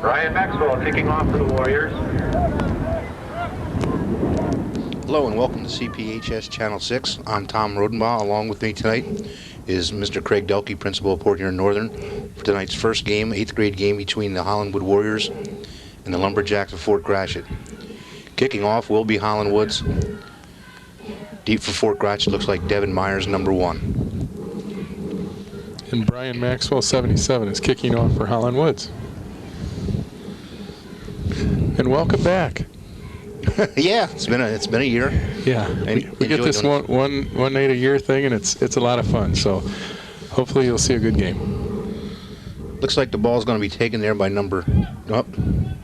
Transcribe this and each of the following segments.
Ryan Maxwell kicking off for the Warriors. Hello and welcome to CPHS Channel 6. I'm Tom Rodenbaugh. Along with me tonight is Mr. Craig Delkey, Principal of Port Huron Northern, for tonight's first game, 8th grade game between the Holland Warriors and the Lumberjacks of Fort Gratiot. Kicking off will be Holland Woods. Deep for Fort Gratiot looks like Devin Myers, number 1. And Brian Maxwell, 77, is kicking off for Holland Woods. And welcome back. Yeah, it's been a year. Yeah, we get this one night a year thing, and it's a lot of fun. So hopefully you'll see a good game. Looks like the ball's going to be taken there by number 1.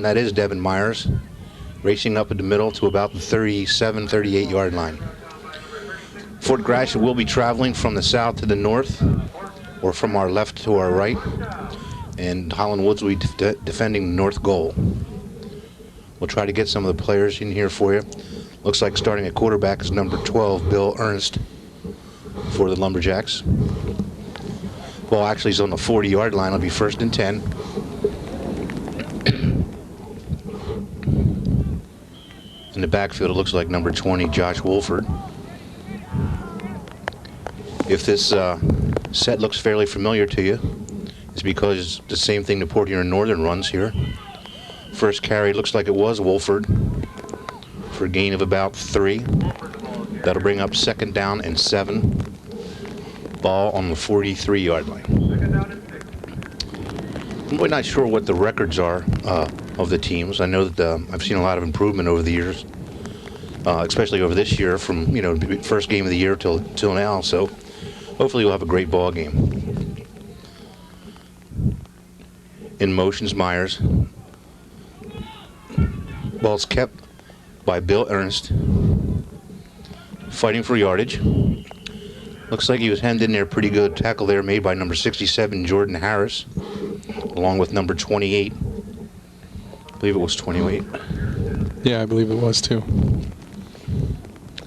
That is Devin Myers, racing up in the middle to about the 37, 38 yard line. Fort Gratiot will be traveling from the south to the north, or from our left to our right, and Holland Woods will be defending the north goal. We'll try to get some of the players in here for you. Looks like starting at quarterback is number 12, Bill Ernst, for the Lumberjacks. Ball actually is on the 40-yard line. It'll be 1st and 10. In the backfield, it looks like number 20, Josh Wolford. If this set looks fairly familiar to you, it's because the same thing the Port Huron Northern runs here. First carry looks like it was Wolford for a gain of about 3. That'll bring up 2nd down and 7. Ball on the 43-yard line. I'm really not sure what the records are of the teams. I know that I've seen a lot of improvement over the years, especially over this year from first game of the year till now. So hopefully we'll have a great ball game. In motions Myers. Ball's kept by Bill Ernst, fighting for yardage. Looks like he was hemmed in there pretty good. Tackle there made by number 67, Jordan Harris, along with number 28. I believe it was 28. Yeah, I believe it was too.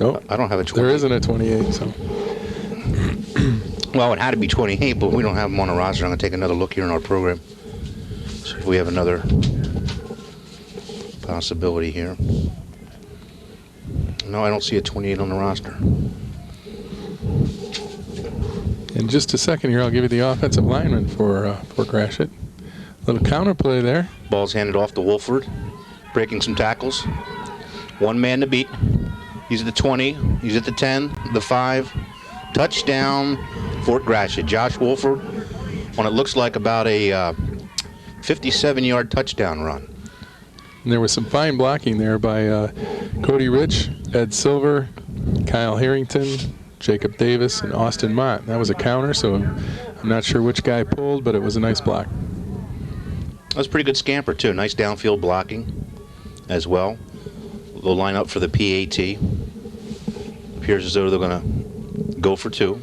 Oh, I don't have a 28. There isn't a 28, so. Well, it had to be 28, but we don't have them on the roster. I'm going to take another look here in our program. See if we have another possibility here. No, I don't see a 28 on the roster. In just a second here, I'll give you the offensive lineman for Gratiot. Little counter play there. Ball's handed off to Wolford, breaking some tackles. One man to beat. He's at the 20. He's at the 10, the 5. Touchdown, Fort Gratiot. Josh Wolford on it looks like about a 57-yard touchdown run. And there was some fine blocking there by Cody Rich, Ed Silver, Kyle Harrington, Jacob Davis, and Austin Mott. That was a counter, so I'm not sure which guy pulled, but it was a nice block. That was a pretty good scamper, too. Nice downfield blocking as well. They'll line up for the PAT. Appears as though they're going to go for 2.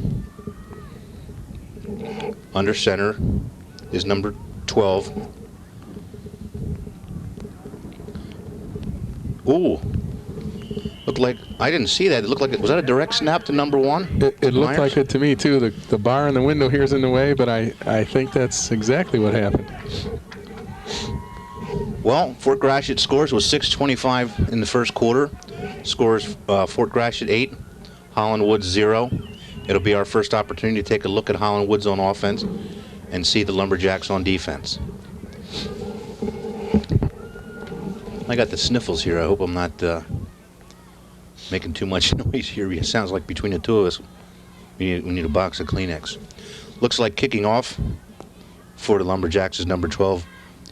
Under center is number 12. Ooh. Looked like, I didn't see that. It looked like, was that a direct snap to number 1? It looked like it to me, too. The bar in the window here is in the way, but I think that's exactly what happened. Well, Fort Gratiot scores was 6:25 in the first quarter. Scores Fort Gratiot 8, Holland Woods 0. It'll be our first opportunity to take a look at Holland Woods on offense and see the Lumberjacks on defense. I got the sniffles here. I hope I'm not making too much noise here. It sounds like between the two of us, we need a box of Kleenex. Looks like kicking off for the Lumberjacks is number 12.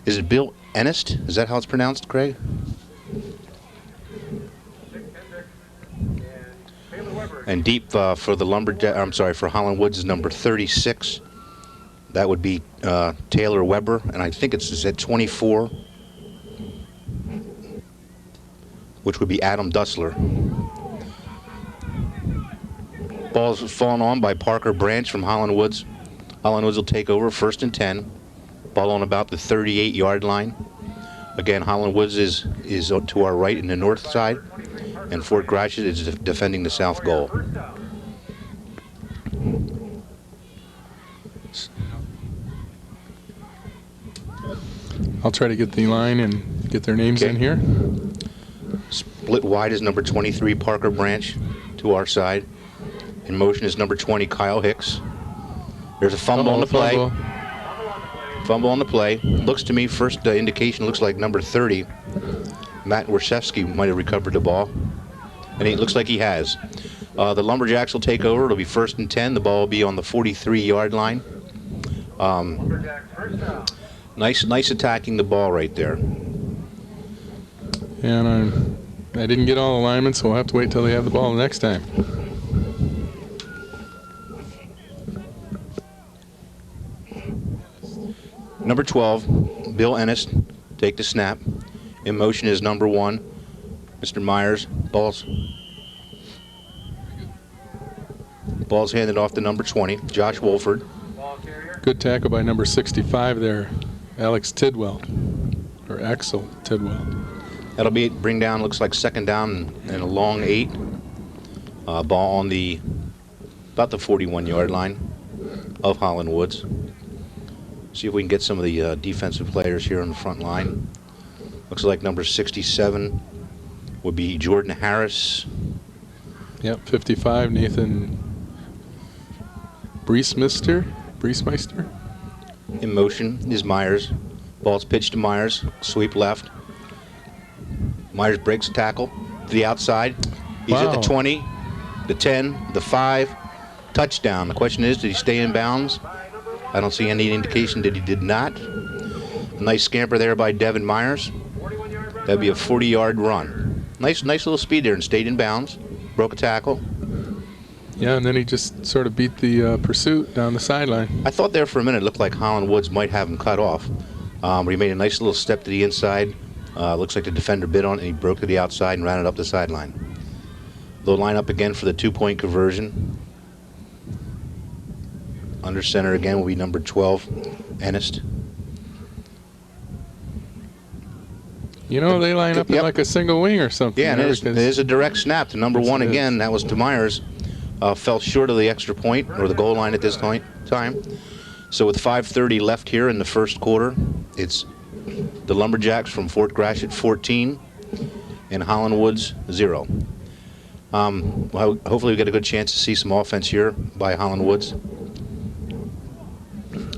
Is it Bill Ernst? Is that how it's pronounced, Craig? And deep for the for Holland Woods is number 36. That would be Taylor Weber, and I think it's at 24, which would be Adam Dussler. Ball's fallen on by Parker Branch from Holland Woods. Holland Woods will take over 1st and 10. Ball on about the 38-yard line. Again, Holland Woods is to our right in the north side, and Fort Gratiot is defending the south goal. I'll try to get the line and get their names in here. Split wide is number 23, Parker Branch, to our side. In motion is number 20, Kyle Hicks. There's a fumble on the play. Fumble on the play. Looks to me, first indication looks like number 30, Matt Warszewski, might have recovered the ball. And it looks like he has. The Lumberjacks will take over. It'll be 1st and 10. The ball will be on the 43-yard line. Nice attacking the ball right there. And I didn't get all the linemen, so we'll have to wait till they have the ball next time. Number 12, Bill Ennis, take the snap. In motion is number 1, Mr. Myers. Ball's handed off to number 20, Josh Wolford. Good tackle by number 65 there, Alex Tidwell, or Axel Tidwell. That'll bring down, looks like 2nd down and a long 8. Ball on about the 41-yard line of Holland Woods. See if we can get some of the defensive players here on the front line. Looks like number 67 would be Jordan Harris. Yep, 55, Nathan Briesmeister. In motion is Myers. Ball's pitched to Myers. Sweep left. Myers breaks a tackle to the outside. He's at the 20, the 10, the 5. Touchdown. The question is, did he stay in bounds? I don't see any indication that he did not. A nice scamper there by Devin Myers. That'd be a 40-yard run. Nice little speed there and stayed in bounds. Broke a tackle. Yeah, and then he just sort of beat the pursuit down the sideline. I thought there for a minute it looked like Holland Woods might have him cut off. But he made a nice little step to the inside. Looks like the defender bit on it, and he broke to the outside and ran it up the sideline. They'll line up again for the 2-point conversion. Under center again will be number 12, Ennis. You know, they line up in like a single wing or something. Yeah, and it is a direct snap to number 1 again. That was to Myers. Fell short of the extra point or the goal line at this time. So with 5:30 left here in the first quarter, it's the Lumberjacks from Fort Gratiot 14 and Holland Woods 0. Well, hopefully we get a good chance to see some offense here by Holland Woods.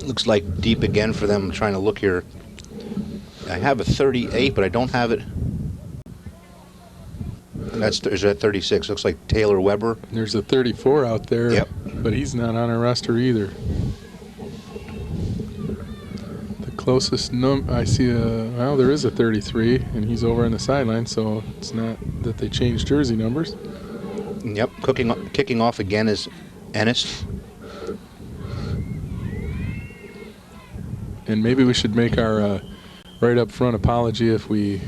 Looks like deep again for them. I'm trying to look here. I have a 38, but I don't have it. Is that 36? Looks like Taylor Weber. There's a 34 out there, yep, but he's not on our roster either. The closest I see well, there is a 33, and he's over on the sideline, so it's not that they changed jersey numbers. Yep, kicking off again is Ennis. And maybe we should make our right up front apology if we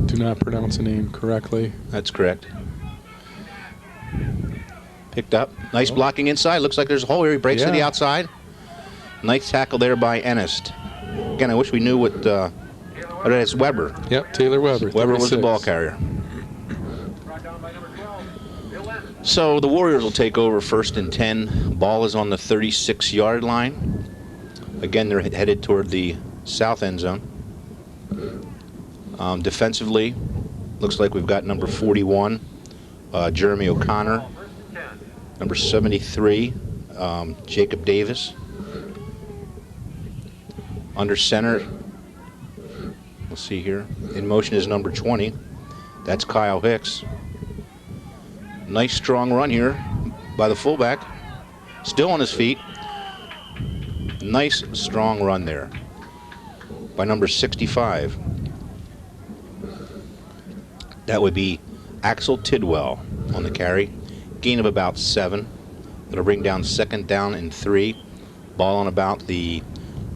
do not pronounce a name correctly. That's correct. Picked up. Nice blocking inside. Looks like there's a hole here. He breaks to the outside. Nice tackle there by Ennis. Again, I wish we knew what it's Weber. Yep, Taylor Weber. Weber was the ball carrier. So the Warriors will take over 1st and 10. Ball is on the 36-yard line. Again, they're headed toward the south end zone. Defensively, looks like we've got number 41, Jeremy O'Connor. Number 73, Jacob Davis. Under center, we'll see here. In motion is number 20. That's Kyle Hicks. Nice strong run here by the fullback. Still on his feet. Nice strong run there by number 65. That would be Axel Tidwell on the carry. Gain of about 7. That'll bring down 2nd down and 3. Ball on about the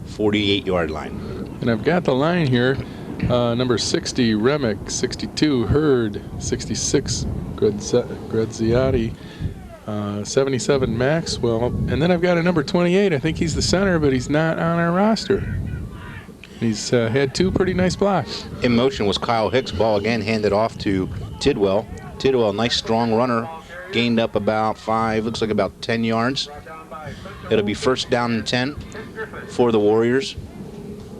48-yard line. And I've got the line here. Number 60, Remick. 62, Hurd. 66, Gratiot. 77, Maxwell. And then I've got a number 28. I think he's the center, but he's not on our roster. He's had 2 pretty nice blocks. In motion was Kyle Hicks. Ball again handed off to Tidwell. Tidwell, nice strong runner. Gained up about 5, looks like about 10 yards. It'll be 1st down and 10 for the Warriors.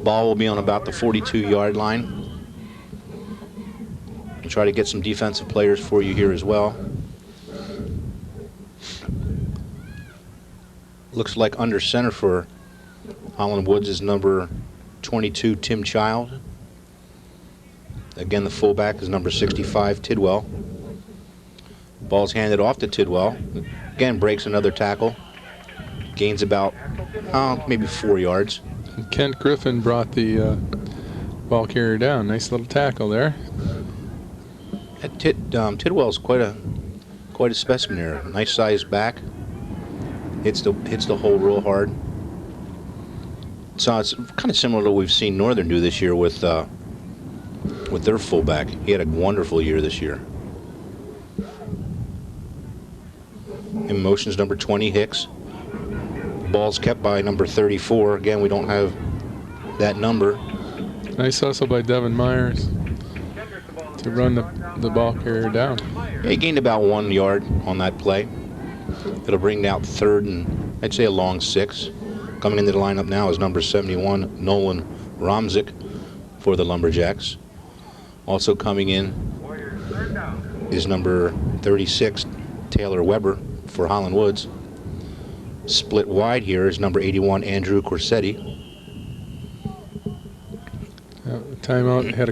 Ball will be on about the 42-yard line. We'll try to get some defensive players for you here as well. Looks like under center for Holland Woods is number 22, Tim Child. Again, the fullback is number 65, Tidwell. Ball's handed off to Tidwell. Again, breaks another tackle. Gains about maybe 4 yards. And Kent Griffin brought the ball carrier down. Nice little tackle there. Tidwell's quite a specimen here. Nice sized back. Hits the hole real hard. So it's kind of similar to what we've seen Northern do this year with their fullback. He had a wonderful year this year. In motion's number 20, Hicks. Ball's kept by number 34. Again, we don't have that number. Nice hustle by Devin Myers to run the ball carrier down. Yeah, he gained about 1 yard on that play. It'll bring out third and I'd say a long 6. Coming into the lineup now is number 71, Nolan Romzik for the Lumberjacks. Also coming in is number 36, Taylor Weber for Holland Woods. Split wide here is number 81, Andrew Corsetti. Timeout had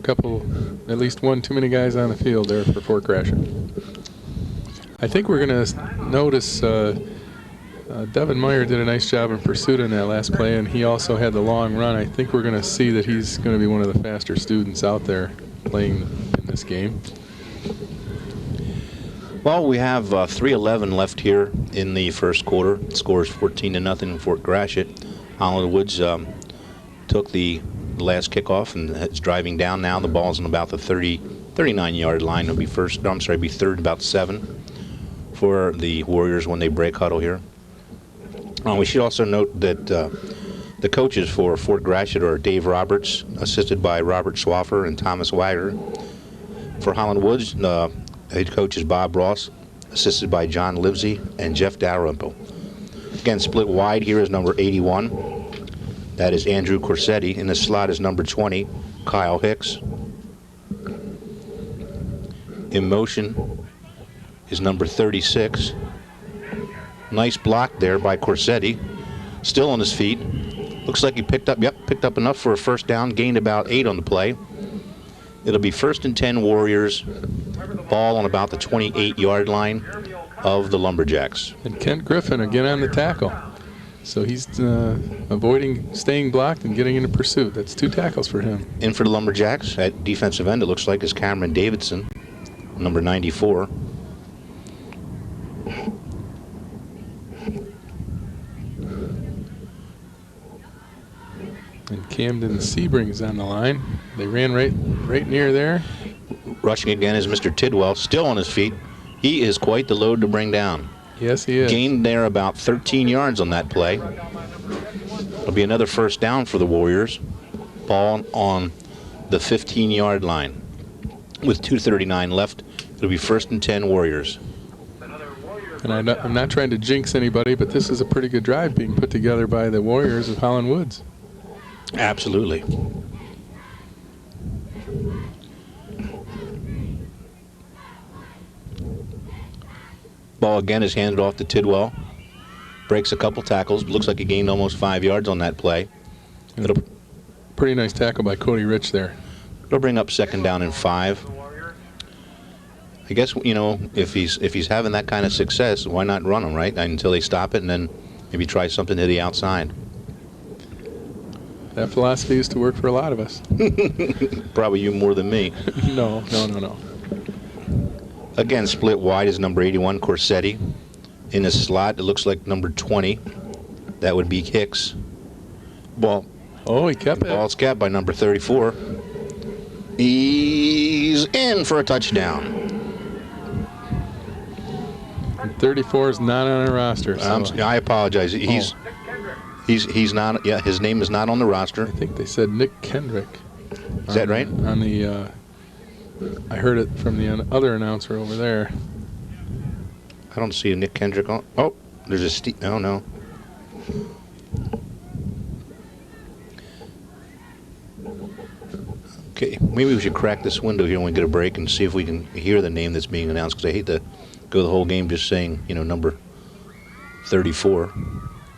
at least one too many guys on the field there for Fort Gratiot. I think we're going to notice Devin Meyer did a nice job in pursuit in that last play, and he also had the long run. I think we're going to see that he's going to be one of the faster students out there playing in this game. Well, we have 3:11 left here in the first quarter. The score is 14-0 Fort Gratiot. Holland Woods took the last kickoff and is driving down now. The ball's on about the 39-yard line. It'll be be third, about 7 for the Warriors when they break huddle here. We should also note that the coaches for Fort Gratiot are Dave Roberts, assisted by Robert Swaffer and Thomas Wagner. For Holland Woods, head coach is Bob Ross, assisted by John Livesey and Jeff Dalrymple. Again, split wide here is number 81. That is Andrew Corsetti. In the slot is number 20, Kyle Hicks. In motion is number 36. Nice block there by Corsetti. Still on his feet. Looks like he picked up enough for a first down. Gained about 8 on the play. It'll be 1st and 10 Warriors. Ball on about the 28-yard line of the Lumberjacks. And Kent Griffin again on the tackle. So he's avoiding staying blocked and getting into pursuit. That's 2 tackles for him. In for the Lumberjacks at defensive end, it looks like, is Cameron Davidson, number 94. And Camden Sebring's on the line. They ran right near there. Rushing again is Mr. Tidwell, still on his feet. He is quite the load to bring down. Yes, he is. Gained there about 13 yards on that play. It'll be another first down for the Warriors. Ball on the 15-yard line. With 2:39 left, it'll be 1st and 10 Warriors. And I'm not trying to jinx anybody, but this is a pretty good drive being put together by the Warriors of Holland Woods. Absolutely. Ball again is handed off to Tidwell. Breaks a couple tackles. Looks like he gained almost 5 yards on that play. Pretty nice tackle by Cody Rich there. It'll bring up 2nd down and 5. I guess, you know, if he's having that kind of success, why not run him, right? Until they stop it, and then maybe try something to the outside. That philosophy used to work for a lot of us. Probably you more than me. No. Again, split wide is number 81, Corsetti. In the slot, it looks like number 20. That would be Hicks. Ball. Oh, he kept it. Ball's kept by number 34. He's in for a touchdown. And 34 is not on our roster. So. I apologize. He's not. Yeah, his name is not on the roster. I think they said Nick Kendrick. Is that right? On the. I heard it from the other announcer over there. I don't see a Nick Kendrick on. Oh, there's a Steve. No. Okay, maybe we should crack this window here when we get a break and see if we can hear the name that's being announced, because I hate to go the whole game just saying, number 34.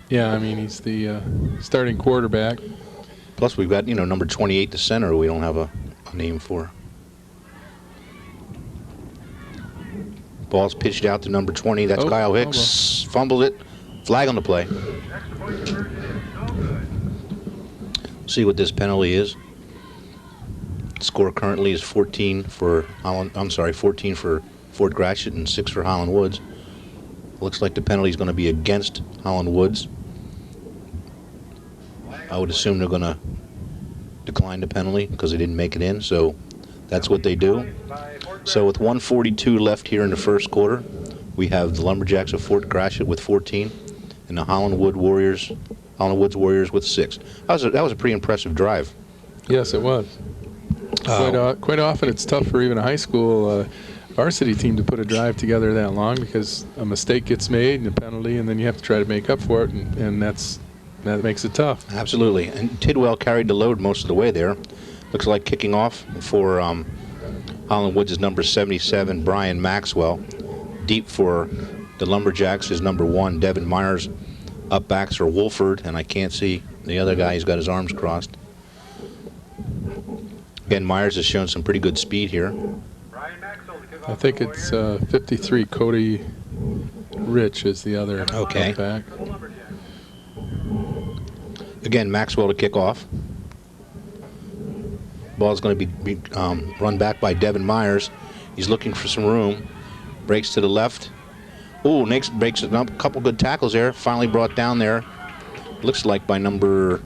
Yeah, I mean, he's the starting quarterback. Plus, we've got, number 28, the center, we don't have a name for. Ball's pitched out to number 20. That's Kyle Hicks. Fumbled it. Flag on the play. See what this penalty is. Score currently is 14 for Holland. I'm sorry, 14 for Fort Gratiot and 6 for Holland Woods. Looks like the penalty is going to be against Holland Woods. I would assume they're going to decline the penalty because they didn't make it in, so that's what they do. So with 1:42 left here in the first quarter, we have the Lumberjacks of Fort Gratiot with 14 and the Holland Woods Warriors with 6. That was a pretty impressive drive. Yes, it was. Quite often it's tough for even a high school varsity team to put a drive together that long because a mistake gets made and a penalty, and then you have to try to make up for it, and that makes it tough. Absolutely. And Tidwell carried the load most of the way there. Looks like kicking off for Holland Woods is number 77, Brian Maxwell. Deep for the Lumberjacks is number 1, Devin Myers. Up backs are Wolford, and I can't see the other guy. He's got his arms crossed. Again, Myers has shown some pretty good speed here. I think it's 53, Cody Rich is the other back. Again, Maxwell to kick off. Ball's going to be run back by Devin Myers. He's looking for some room. Breaks to the left. Ooh, Nix breaks it up. A couple good tackles there. Finally brought down there. Looks like by number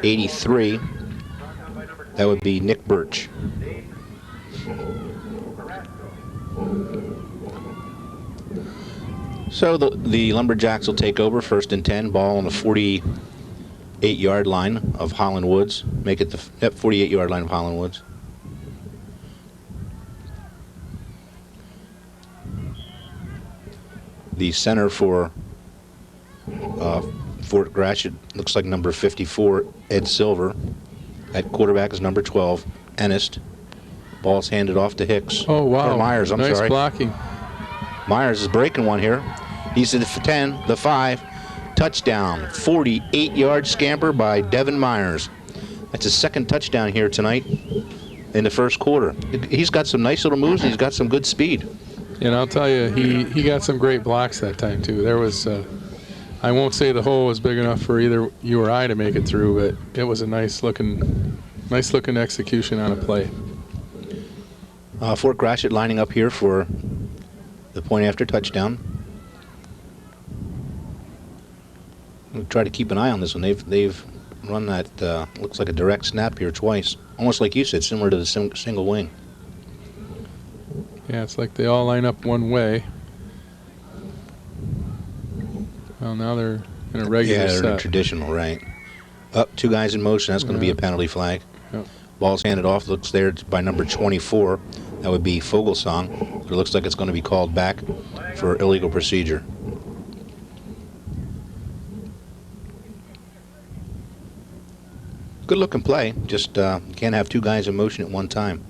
83. That would be Nick Birch. So the Lumberjacks will take over, 1st and 10. Ball on the 48-yard line of Holland Woods. Make it the 48-yard line of Holland Woods. The center for Fort Gratiot looks like number 54, Ed Silver. At quarterback is number 12, Ennist. Ball's handed off to Hicks. Oh, wow. Or Myers, I'm nice sorry. Blocking. Myers is breaking one here. He's at the 10, the 5. Touchdown. 48-yard scamper by Devin Myers. That's his 2nd touchdown here tonight in the first quarter. He's got some nice little moves. He's got some good speed. And I'll tell you, he got some great blocks that time, too. There was, I won't say the hole was big enough for either you or I to make it through, but it was a nice-looking execution on a play. Fort Gratiot lining up here for the point after touchdown. We'll try to keep an eye on this one. They've run that, looks like a direct snap here twice. Almost like you said, similar to the single wing. Yeah, it's like they all line up one way. Well, now they're in a regular they're set. in a traditional, right. Up, 2 guys in motion. That's going to be a penalty flag. Yep. Ball's handed off. Looks there by number 24. That would be Fogelsong. It looks like it's going to be called back for illegal procedure. Good looking play. Just can't have 2 guys in motion at one time.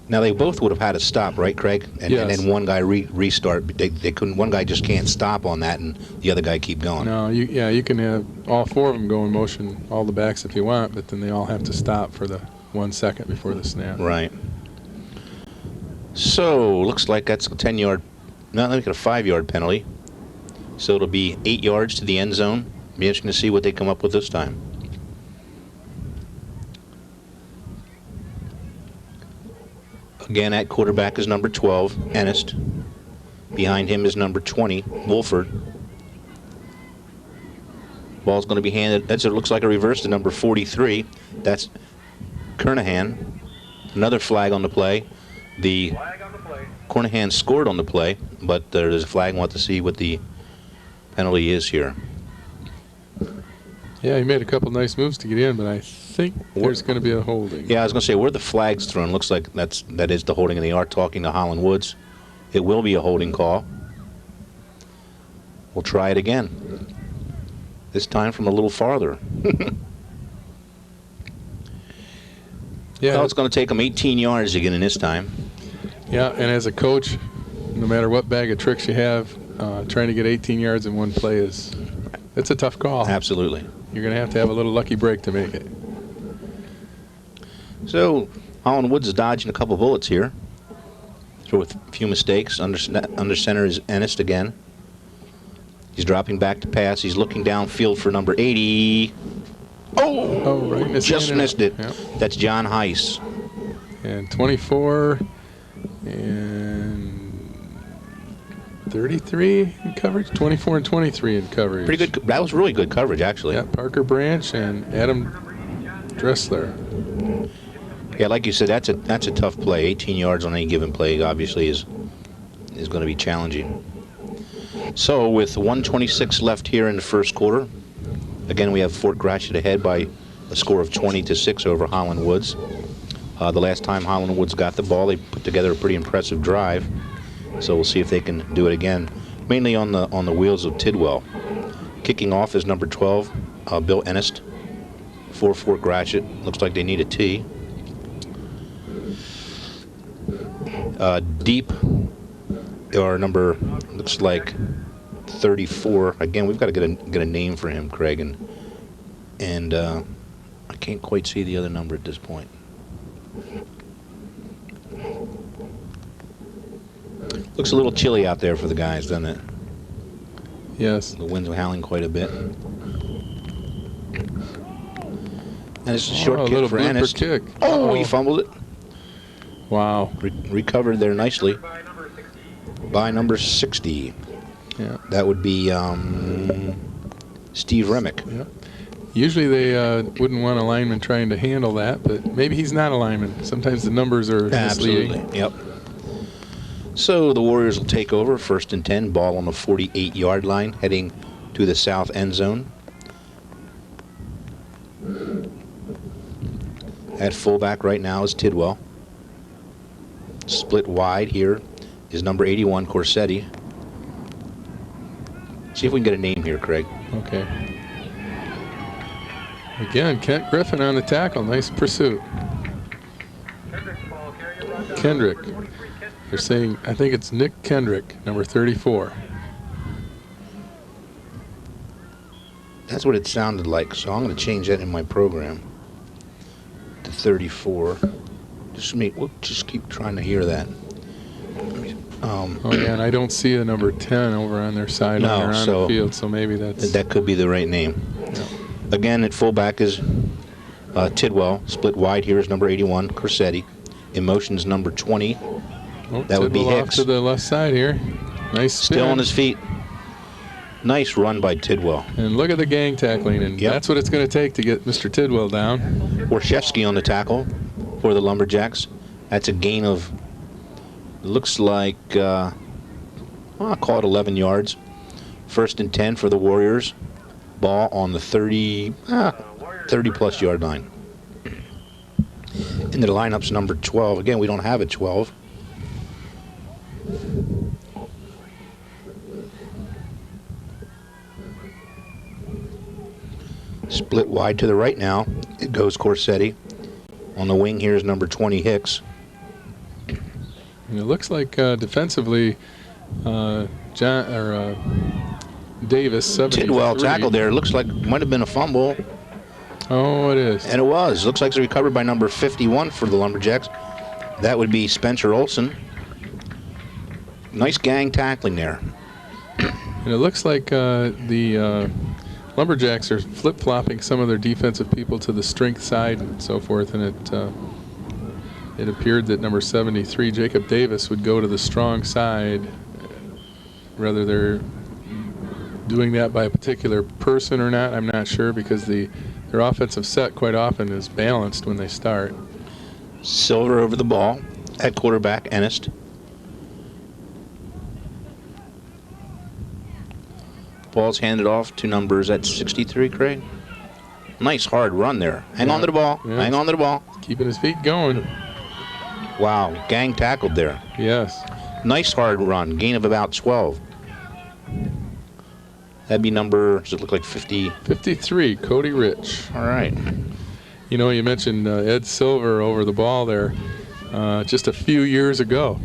Now they both would have had to stop, right, Craig? And then one guy restart. They couldn't. One guy just can't stop on that, and the other guy keep going. No, you can have all 4 of them go in motion, all the backs if you want, but then they all have to stop for the 1 second before the snap. Right. So looks like that's a 10-yard. No, let me get a 5-yard penalty. So it'll be 8 yards to the end zone. Be interesting to see what they come up with this time. Again, at quarterback is number 12, Ennist. Behind him is number 20, Wolford. Ball's going to be handed. It looks like a reverse to number 43. That's Kernahan. Another flag on the play. The Kernahan scored on the play, but there's a flag. I want to see what the penalty is here. Yeah, he made a couple nice moves to get in, but I think there's going to be a holding. Yeah, I was going to say, where the flag's thrown, looks like that is the holding, and they are talking to Holland Woods. It will be a holding call. We'll try it again. This time from a little farther. Yeah. Well, it's going to take him 18 yards to get in this time. Yeah, and as a coach, no matter what bag of tricks you have, trying to get 18 yards in one play it's a tough call. Absolutely. You're going to have a little lucky break to make it. So Holland Woods is dodging a couple bullets here. So with a few mistakes. Under center is Ennis again. He's dropping back to pass. He's looking downfield for number 80. Oh, right in his just hand. missed it. Yep. That's John Heiss. And 24 and 33 in coverage. 24 and 23 in coverage. Pretty good. That was really good coverage, actually. Yeah, Parker Branch and Adam Dressler. Yeah, like you said, that's a tough play. 18 yards on any given play, obviously, is going to be challenging. So with 1:26 left here in the first quarter, again we have Fort Gratiot ahead by a score of 20-6 over Holland Woods. The last time Holland Woods got the ball, they put together a pretty impressive drive. So we'll see if they can do it again, mainly on the wheels of Tidwell. Kicking off is number 12, Bill Ennis, for Fort Gratiot. Looks like they need a tee. Deep, or number, looks like 34. Again, we've got to get a name for him, Craig, and I can't quite see the other number at this point. Looks a little chilly out there for the guys, doesn't it? Yes. The wind's howling quite a bit. And it's a short kick for Ennis. Kick. Oh, he fumbled it. Wow. Recovered there nicely by number 60. Yeah. That would be Steve Remick. Yeah. Usually they wouldn't want a lineman trying to handle that, but maybe he's not a lineman. Sometimes the numbers are misleading. Absolutely. Yep. So the Warriors will take over, 1st and 10, ball on the 48-yard line, heading to the south end zone. At fullback right now is Tidwell. Split wide here is number 81, Corsetti. See if we can get a name here, Craig. Okay. Again, Kent Griffin on the tackle. Nice pursuit. Kendrick. They're saying, I think it's Nick Kendrick, number 34. That's what it sounded like, so I'm going to change that in my program to 34. We'll just keep trying to hear that. Oh yeah, and I don't see a number 10 over on their sideline or on the field, so maybe that could be the right name. Yeah. Again, at fullback is Tidwell. Split wide here is number 81, Corsetti. In motion's number 20. Oh, that would be Tidwell Hicks. Off to the left side here. Nice spin. Still on his feet. Nice run by Tidwell. And look at the gang tackling, and that's what it's going to take to get Mr. Tidwell down. Orszewski on the tackle for the Lumberjacks. That's a gain of, looks like, I'll call it 11 yards. 1st and 10 for the Warriors. Ball on the 30-plus yard line. Into the lineup's number 12. Again, we don't have a 12. Split wide to the right now. It goes Corsetti. On the wing here is number 20, Hicks. And it looks like defensively, Davis, 73. Tidwell tackled there. Looks like it might have been a fumble. Oh, it is. And it was. Looks like it's recovered by number 51 for the Lumberjacks. That would be Spencer Olson. Nice gang tackling there. And it looks like the Lumberjacks are flip-flopping some of their defensive people to the strength side and so forth, and it appeared that number 73, Jacob Davis, would go to the strong side. Whether they're doing that by a particular person or not, I'm not sure, because their offensive set quite often is balanced when they start. Silver over the ball at quarterback, Ennis. Ball's handed off to numbers at 63, Craig. Nice hard run there. Hang on to the ball. Yeah. Hang on to the ball. Keeping his feet going. Wow, gang tackled there. Yes. Nice hard run. Gain of about 12. That'd be number, does it look like 50? 53, Cody Rich. All right. You know, you mentioned Ed Silver over the ball there. Just a few years ago,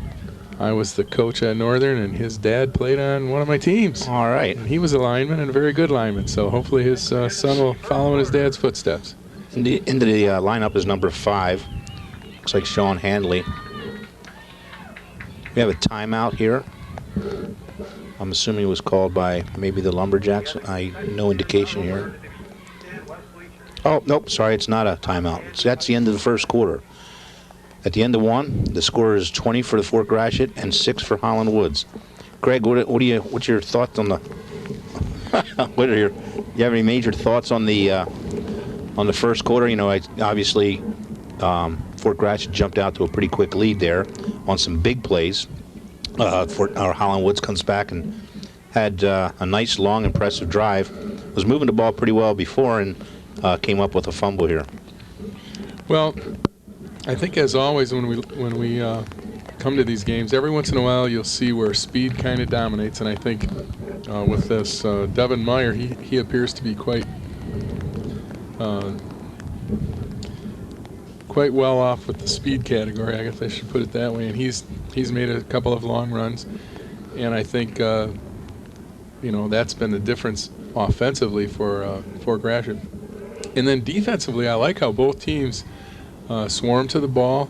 I was the coach at Northern, and his dad played on one of my teams. All right. And he was a lineman and a very good lineman, so hopefully his son will follow in his dad's footsteps. Into the lineup is number 5. Looks like Sean Handley. We have a timeout here. I'm assuming it was called by maybe the Lumberjacks. No indication here. Oh, nope, sorry, it's not a timeout. So that's the end of the first quarter. At the end of one, the score is 20 for the Fort Gratiot and 6 for Holland Woods. Greg, what's your thoughts on the? You have any major thoughts on the first quarter? You know, obviously Fort Gratiot jumped out to a pretty quick lead there on some big plays. Holland Woods comes back and had a nice, long, impressive drive. Was moving the ball pretty well before and came up with a fumble here. Well, I think as always when we come to these games, every once in a while you'll see where speed kind of dominates, and I think with this Devin Meyer, he appears to be quite well off with the speed category. I guess I should put it that way. And he's made a couple of long runs, and I think you know, that's been the difference offensively for Gratiot. And then defensively, I like how both teams swarm to the ball.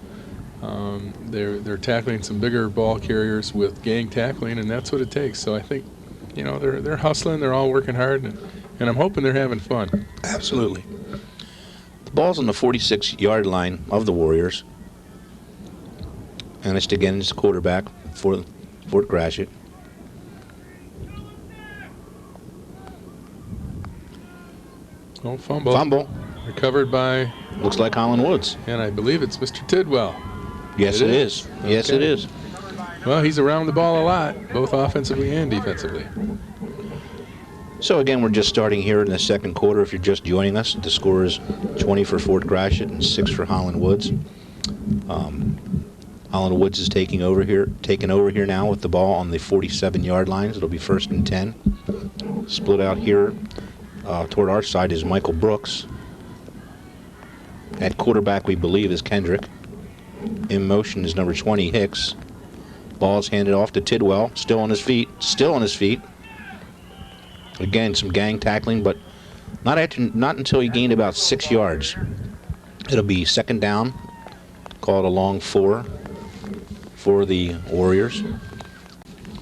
They're tackling some bigger ball carriers with gang tackling, and that's what it takes. So I think, you know, they're hustling, they're all working hard, and I'm hoping they're having fun. Absolutely. The ball's on the 46-yard line of the Warriors. And it's again the quarterback for Fort Gratiot. Oh, fumble. Fumble. Recovered by... Looks like Holland Woods. And I believe it's Mr. Tidwell. Yes, it is. Okay. Yes, it is. Well, he's around the ball a lot, both offensively and defensively. So, again, we're just starting here in the second quarter. If you're just joining us, the score is 20 for Fort Gratiot and 6 for Holland Woods. Holland Woods is taking over here now with the ball on the 47-yard line. It'll be 1st and 10. Split out here toward our side is Michael Brooks. At quarterback, we believe, is Kendrick. In motion is number 20, Hicks. Ball's handed off to Tidwell. Still on his feet. Again, some gang tackling, but not until he gained about 6 yards. It'll be 2nd down. Called a long 4 for the Warriors.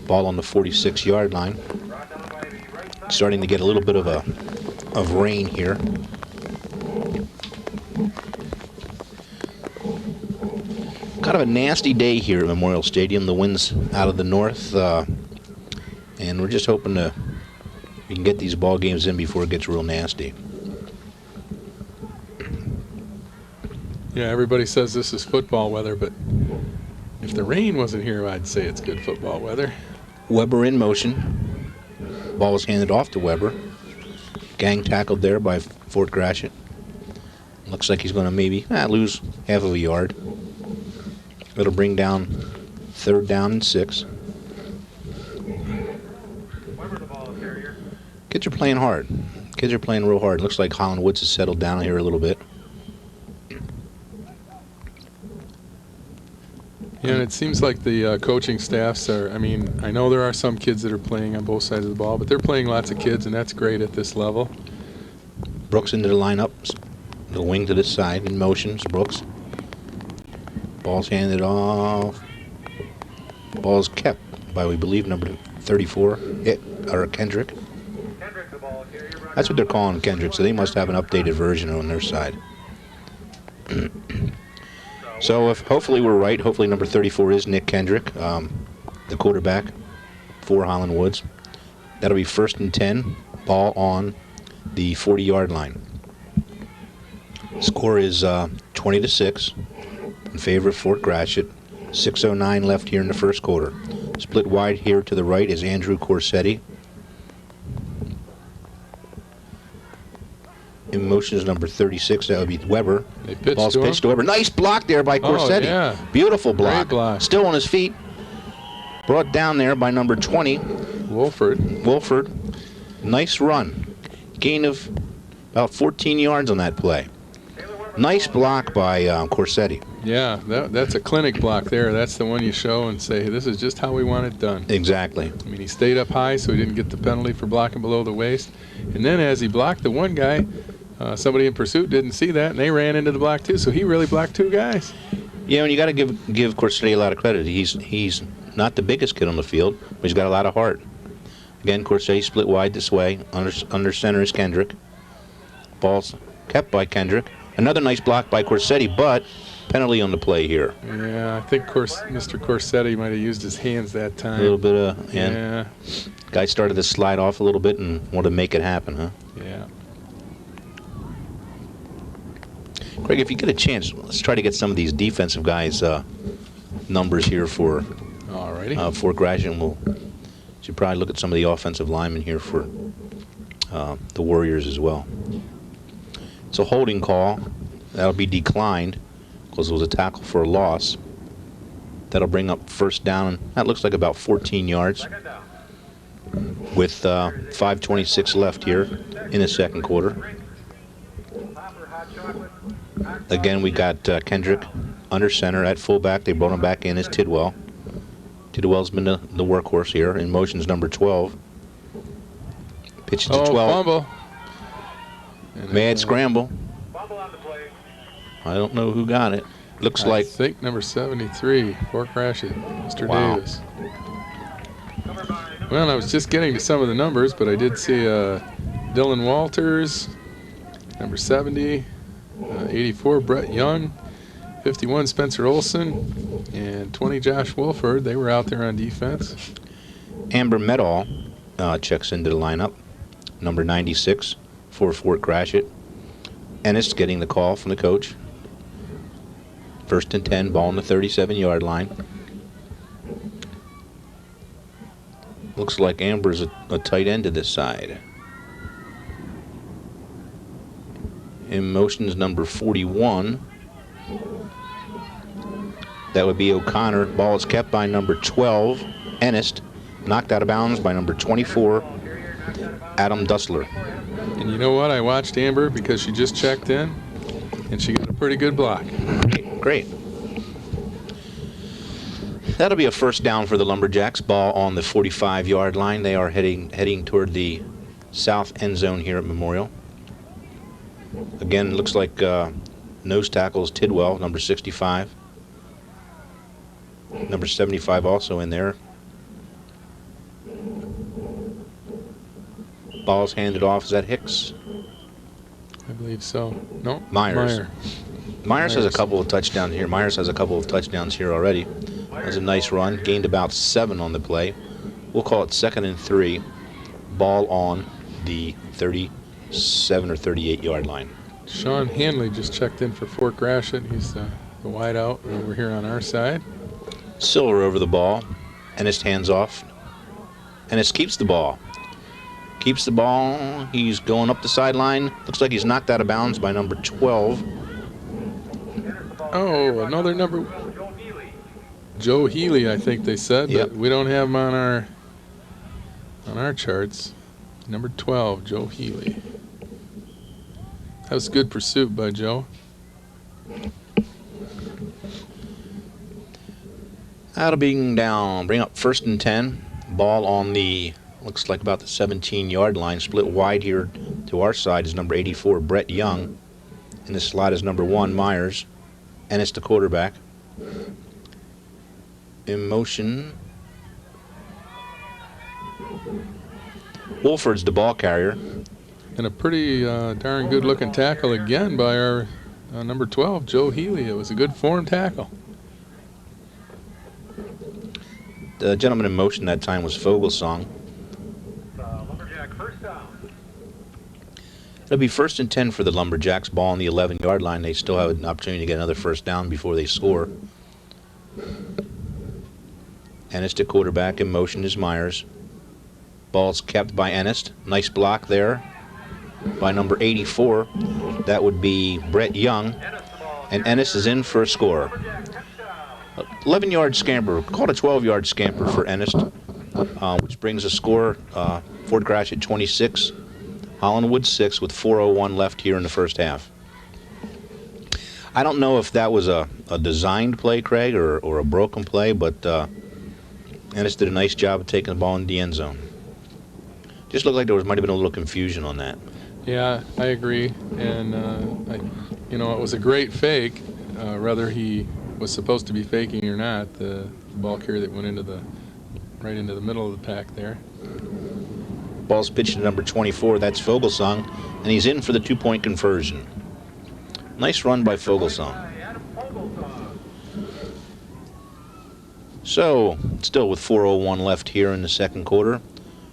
Ball on the 46-yard line. Starting to get a little bit of rain here. Kind of a nasty day here at Memorial Stadium. The wind's out of the north, and we're just hoping we can get these ball games in before it gets real nasty. Yeah, everybody says this is football weather, but if the rain wasn't here, I'd say it's good football weather. Weber in motion. Ball was handed off to Weber. Gang tackled there by Fort Gratiot. Looks like he's going to maybe lose half of a yard. It'll bring down 3rd down and 6. Kids are playing hard. Kids are playing real hard. Looks like Holland Woods has settled down here a little bit. Yeah, and it seems like the coaching staffs are, I mean, I know there are some kids that are playing on both sides of the ball, but they're playing lots of kids, and that's great at this level. Brooks into the lineup. The wing to this side in motion. Brooks. Ball's handed off. Ball's kept by, we believe, number 34, Kendrick. That's what they're calling Kendrick, so they must have an updated version on their side. So hopefully we're right. Hopefully number 34 is Nick Kendrick, the quarterback for Holland Woods. That'll be 1st and 10. Ball on the 40-yard line. Score is 20-6 in favor of Fort Gratiot. 6:09 left here in the first quarter. Split wide here to the right is Andrew Corsetti. In motion is number 36. That would be Weber. Ball's pitched to Weber. Nice block there by Corsetti. Yeah. Beautiful block. Great block. Still on his feet. Brought down there by number 20. Wolford. Nice run. Gain of about 14 yards on that play. Nice block by Corsetti. Yeah, that's a clinic block there. That's the one you show and say, this is just how we want it done. Exactly. I mean, he stayed up high, so he didn't get the penalty for blocking below the waist. And then as he blocked the one guy, somebody in pursuit didn't see that, and they ran into the block too. So he really blocked two guys. Yeah, and you got to give Corsetti a lot of credit. He's not the biggest kid on the field, but he's got a lot of heart. Again, Corsetti split wide this way. Under center is Kendrick. Ball's kept by Kendrick. Another nice block by Corsetti, but penalty on the play here. Yeah, I think Mr. Corsetti might have used his hands that time. A little bit of, yeah. Guy started to slide off a little bit and wanted to make it happen, huh? Yeah. Craig, if you get a chance, let's try to get some of these defensive guys' numbers here for Fort Gratiot, and we'll should probably look at some of the offensive linemen here for the Warriors as well. It's a holding call. That'll be declined because it was a tackle for a loss. That'll bring up first down. That looks like about 14 yards with 5:26 left here in the second quarter. Again, we got Kendrick under center at fullback. They brought him back in as Tidwell. Tidwell's been the workhorse here. In motion's number 12. Pitches to 12. Fumble. Mad scramble. I don't know who got it. Looks like... I think number 73, Fort Gratiot, Mr. Wow. Davis. Well, I was just getting to some of the numbers, but I did see Dylan Walters, number 70, 84, Brett Young, 51, Spencer Olson, and 20, Josh Wolford. They were out there on defense. Amber Medall checks into the lineup, number 96 for Fort Gratiot. Ennis getting the call from the coach. First and 10, ball on the 37-yard line. Looks like Amber's a tight end to this side. In motion's number 41. That would be O'Connor. Ball is kept by number 12, Ennis. Knocked out of bounds by number 24, Adam Dussler. And you know what? I watched Amber because she just checked in, and she got a pretty good block. Great. That'll be a first down for the Lumberjacks. Ball on the 45-yard line. They are heading toward the south end zone here at Memorial. Again, it looks like nose tackles Tidwell, number 65. Number 75 also in there. Ball's handed off. Is that Hicks? I believe so. No. Myers. Myers has a couple of touchdowns here. Myers has a couple of touchdowns here already. That was a nice run. Gained about 7 on the play. We'll call it 2nd and 3. Ball on the 37 or 38-yard line. Sean Hanley just checked in for Fort Gratiot. He's the wideout over here on our side. Silver over the ball. Ennis hands off. Ennis keeps the ball. Keeps the ball. He's going up the sideline. Looks like he's knocked out of bounds by number 12. Oh, another number. Joe Healy, I think they said. Yep. But we don't have him on our charts. Number 12, Joe Healy. That was good pursuit by Joe. That'll be down. Bring up 1st and 10. Ball on the, looks like about the 17-yard line. Split wide here to our side is number 84, Brett Young. In the slot is number 1, Myers. Ennis the quarterback. In motion. Wolford's the ball carrier. And a pretty darn good-looking tackle again by our number 12, Joe Healy. It was a good form tackle. The gentleman in motion that time was Fogelsong. Lumberjack first down. It'll be 1st and 10 for the Lumberjacks. Ball on the 11-yard line. They still have an opportunity to get another first down before they score. Ennis to quarterback. In motion is Myers. Ball's kept by Ennis. Nice block there by number 84. That would be Brett Young. And Ennis is in for a score. 11-yard scamper. Called a 12-yard scamper for Ennis, which brings a score, Fort Gratiot 26, Holland 6 with 4:01 left here in the first half. I don't know if that was a designed play, Craig, or a broken play, but Ennis did a nice job of taking the ball in the end zone. Just looked like there might have been a little confusion on that. Yeah, I agree. And, it was a great fake, whether he was supposed to be faking or not. The ball carrier that went right into the middle of the pack there. Ball's pitched to number 24. That's Fogelsong, and he's in for the 2-point conversion. Nice run by Fogelsong. So, still with 4:01 left here in the second quarter,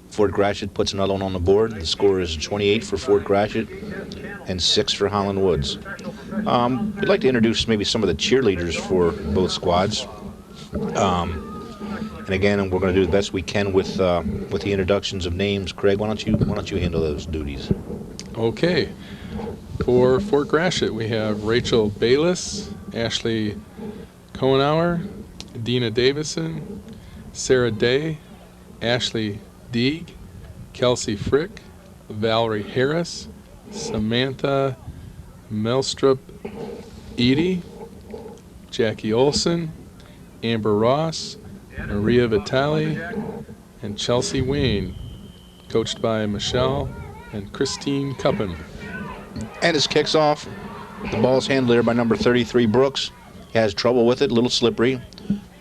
Fort Gratiot puts another one on the board. The score is 28 for Fort Gratiot and 6 for Holland Woods. We'd like to introduce maybe some of the cheerleaders for both squads. And again, we're going to do the best we can with the introductions of names. Craig, why don't you handle those duties? Okay. For Fort Gratiot, we have Rachel Bayless, Ashley Cohenauer, Dina Davison, Sarah Day, Ashley Deeg, Kelsey Frick, Valerie Harris, Samantha Melstrup Edie, Jackie Olson, Amber Ross, Maria Vitale, and Chelsea Wayne, coached by Michelle and Christine Cuppen. And as kicks off, the ball's handled there by number 33, Brooks. He has trouble with it, a little slippery.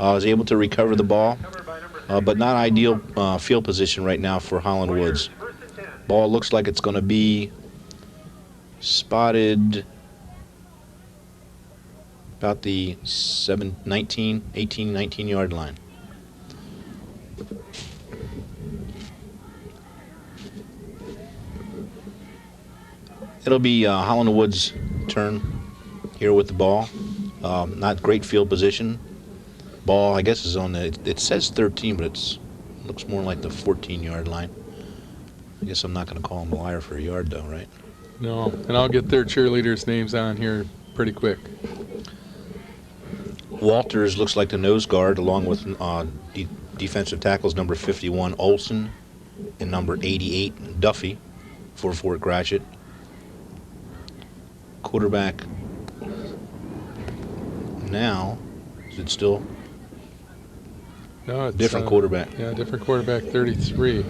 Is able to recover the ball, but not ideal field position right now for Holland Woods. Ball looks like it's going to be spotted about the 18, 19 yard line. It'll be Holland Woods' turn here with the ball. Not great field position. Ball, I guess, is on the, it says 13, but it looks more like the 14-yard line. I guess I'm not going to call him a liar for a yard, though, right? No, and I'll get their cheerleaders' names on here pretty quick. Walters looks like the nose guard, along with defensive tackles number 51, Olson, and number 88, Duffy, for Fort Gratiot. Quarterback now, is it still? No, it's different quarterback. Yeah, different quarterback, 33.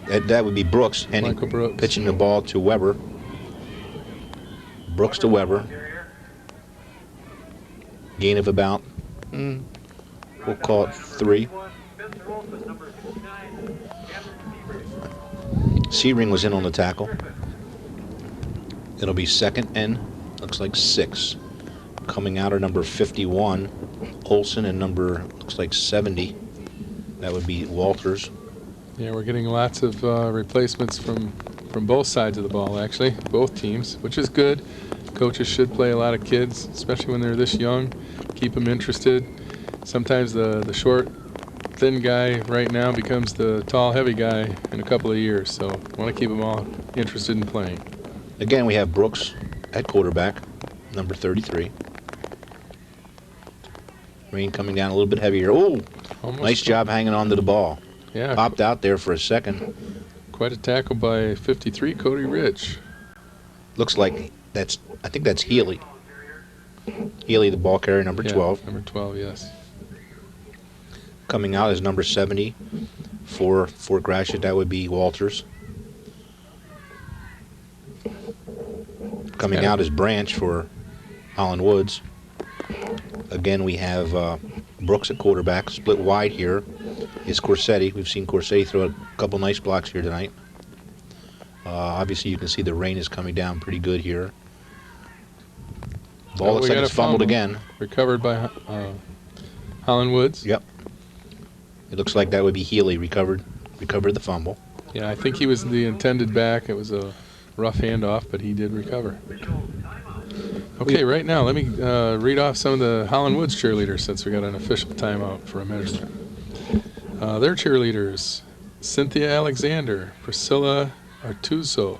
That would be Brooks. Henning Michael Brooks. pitching the ball to Weber. Brooks to Weber. Gain of about, we'll call it 3. Searing was in on the tackle. It'll be second and looks like 6. Coming out are number 51, Olson, and number, looks like 70. That would be Walters. Yeah, we're getting lots of replacements from both sides of the ball, actually, both teams, which is good. Coaches should play a lot of kids, especially when they're this young. Keep them interested. Sometimes the short, thin guy right now becomes the tall, heavy guy in a couple of years. So I want to keep them all interested in playing. Again, we have Brooks at quarterback, number 33. Rain coming down a little bit heavier. Oh, nice job hanging on to the ball. Yeah. Popped out there for a second. Quite a tackle by 53, Cody Rich. Looks like I think that's Healy. Healy, the ball carrier, number 12. Number 12, yes. Coming out is number 70 for Fort Gratiot. That would be Walters. Coming out is Branch for Holland Woods. Again, we have Brooks at quarterback. Split wide here is Corsetti. We've seen Corsetti throw a couple nice blocks here tonight. Obviously, you can see the rain is coming down pretty good here. Ball looks like it's fumbled again. Recovered by Holland Woods. Yep. It looks like that would be Healy recovered the fumble. Yeah, I think he was the intended back. It was a rough handoff, but he did recover. Okay, right now, let me read off some of the Holland Woods cheerleaders since we got an official timeout for a measurement. Their cheerleaders: Cynthia Alexander, Priscilla Artuso,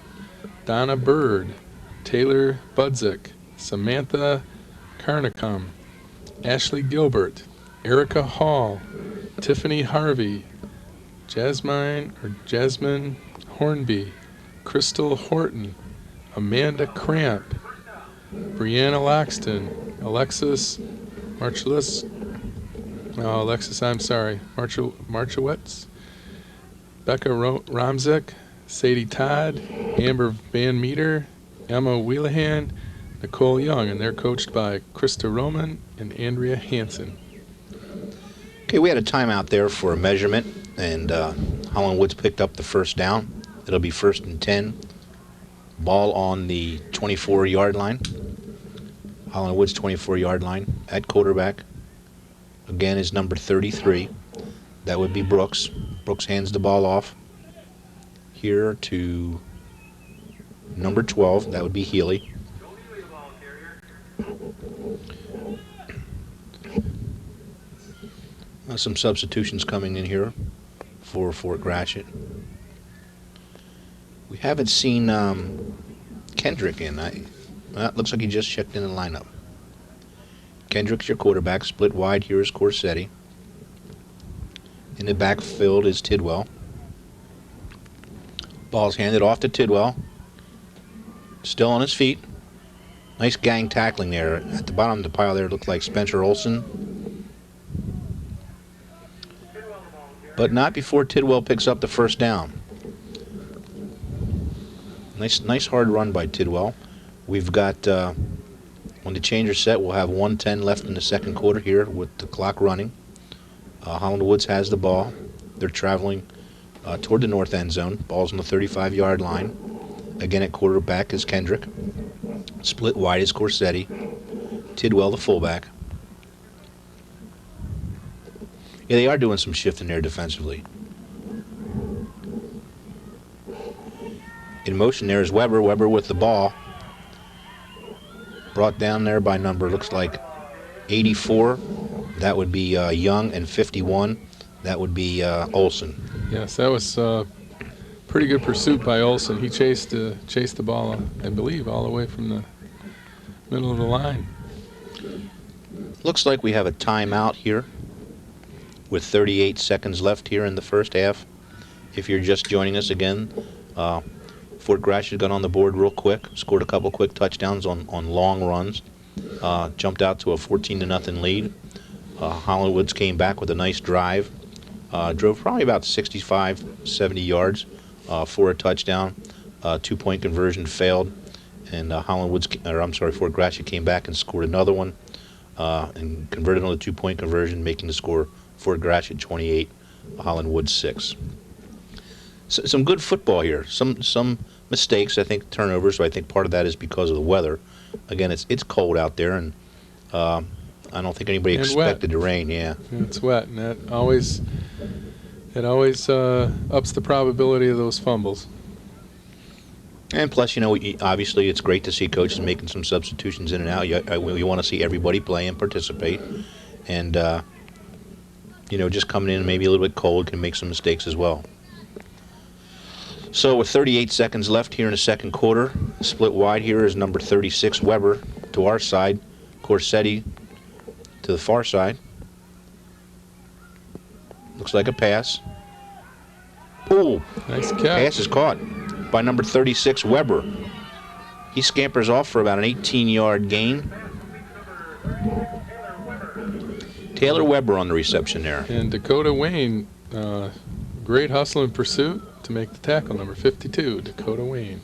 Donna Bird, Taylor Budzik, Samantha Carnicom, Ashley Gilbert, Erica Hall, Tiffany Harvey, Jasmine Hornby, Crystal Horton, Amanda Cramp, Brianna Laxton, Alexis Marchowitz, Becca Romzik, Sadie Todd, Amber Van Meter, Emma Wheelahan, Nicole Young, and they're coached by Krista Roman and Andrea Hansen. Okay, we had a timeout there for a measurement, and Holland Woods picked up the first down. It'll be 1st and 10. Ball on the 24-yard line. Holland Woods 24-yard line. At quarterback, again, is number 33. That would be Brooks. Brooks hands the ball off here to number 12. That would be Healy. Some substitutions coming in here for Fort Gratiot. We haven't seen Kendrick in. It looks like he just checked in the lineup. Kendrick's your quarterback. Split wide here is Corsetti. In the backfield is Tidwell. Ball's handed off to Tidwell. Still on his feet. Nice gang tackling there. At the bottom of the pile there, it looked like Spencer Olson. But not before Tidwell picks up the first down. Nice hard run by Tidwell. We've got, when the changer's set, we'll have 1:10 left in the second quarter here with the clock running. Holland Woods has the ball. They're traveling toward the north end zone. Ball's on the 35-yard line. Again, at quarterback is Kendrick. Split wide is Corsetti. Tidwell, the fullback. Yeah, they are doing some shifting there defensively. In motion there is Weber. Weber with the ball. Brought down there by number, looks like 84. That would be Young, and 51. That would be Olson. Yes, that was pretty good pursuit by Olson. He chased the ball, I believe, all the way from the middle of the line. Looks like we have a timeout here with 38 seconds left here in the first half. If you're just joining us again, Fort Gratiot got on the board real quick, scored a couple quick touchdowns on long runs, jumped out to a 14-0 lead. Holland Woods came back with a nice drive, drove probably about 65, 70 yards for a touchdown. Two-point conversion failed, and Fort Gratiot came back and scored another one and converted on the two-point conversion, making the score Fort Gratiot 28, Holland Woods 6. So, some good football here. Some mistakes, I think, turnovers. So I think part of that is because of the weather. Again, it's cold out there, and I don't think anybody expected the rain. Yeah, it's wet, and it always ups the probability of those fumbles. And plus, obviously it's great to see coaches making some substitutions in and out. You want to see everybody play and participate, and just coming in maybe a little bit cold can make some mistakes as well. So with 38 seconds left here in the second quarter, split wide here is number 36, Weber, to our side. Corsetti to the far side. Looks like a pass. Oh, nice catch. Pass is caught by number 36, Weber. He scampers off for about an 18-yard gain. Taylor Weber on the reception there. And Dakota Wayne, great hustle and pursuit to make the tackle, number 52, Dakota Wayne.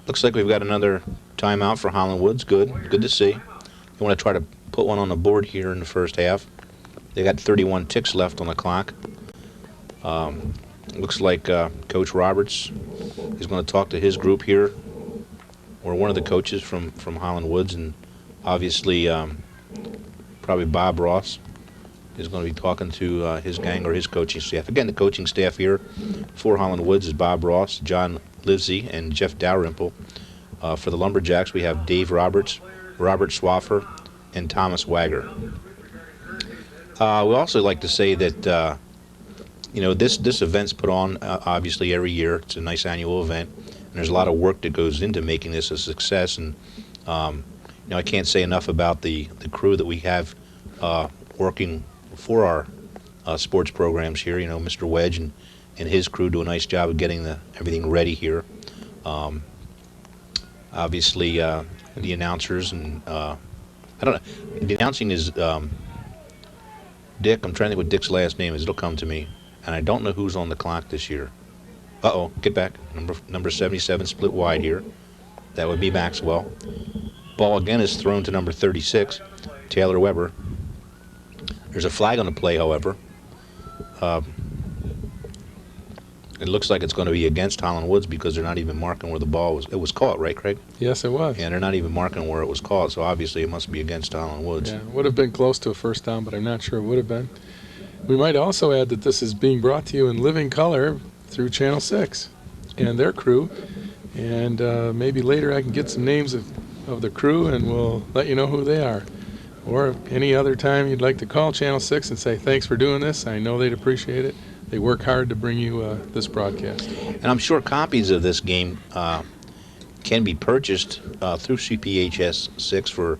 Looks like we've got another timeout for Holland Woods. Good to see. They want to try to put one on the board here in the first half. They got 31 ticks left on the clock. Looks like Coach Roberts is going to talk to his group here, or one of the coaches from Holland Woods, and obviously probably Bob Ross is going to be talking to his gang or his coaching staff. Again, the coaching staff here for Holland Woods is Bob Ross, John Livesey, and Jeff Dalrymple. For the Lumberjacks, we have Dave Roberts, Robert Swaffer, and Thomas Wagger. We also like to say that this event's put on obviously every year. It's a nice annual event, and there's a lot of work that goes into making this a success. And I can't say enough about the crew that we have working for our sports programs here. Mr. Wedge and his crew do a nice job of getting everything ready here. Obviously, the announcers and I don't know. The announcing is Dick. I'm trying to think what Dick's last name is. It'll come to me, and I don't know who's on the clock this year. Uh-oh, get back. Number 77 split wide here. That would be Maxwell. Ball again is thrown to number 36, Taylor Weber. There's a flag on the play, however. It looks like it's going to be against Holland Woods because they're not even marking where the ball was. It was caught, right, Craig? Yes, it was. And they're not even marking where it was caught, so obviously it must be against Holland Woods. Yeah, it would have been close to a first down, but I'm not sure it would have been. We might also add that this is being brought to you in living color through Channel 6 and their crew. And maybe later I can get some names of the crew and we'll let you know who they are. Or any other time you'd like to call Channel 6 and say, thanks for doing this. I know they'd appreciate it. They work hard to bring you this broadcast. And I'm sure copies of this game can be purchased through CPHS 6 for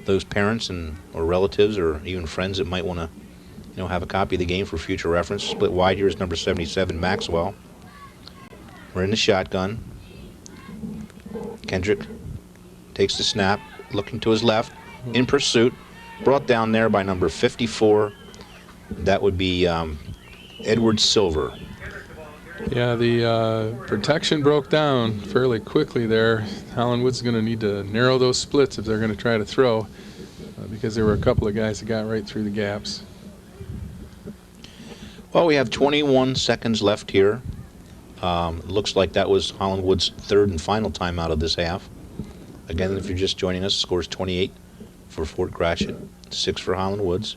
those parents and or relatives or even friends that might want to have a copy of the game for future reference. Split wide here is number 77, Maxwell. We're in the shotgun. Kendrick takes the snap, looking to his left, in pursuit, brought down there by number 54. That would be Edward Silver. Yeah, the protection broke down fairly quickly there. Holland Woods is going to need to narrow those splits if they're going to try to throw because there were a couple of guys that got right through the gaps. Well, we have 21 seconds left here. Looks like that was Holland Woods' third and final timeout of this half. Again, if you're just joining us, the score is 28 for Fort Gratiot, 6 for Holland Woods.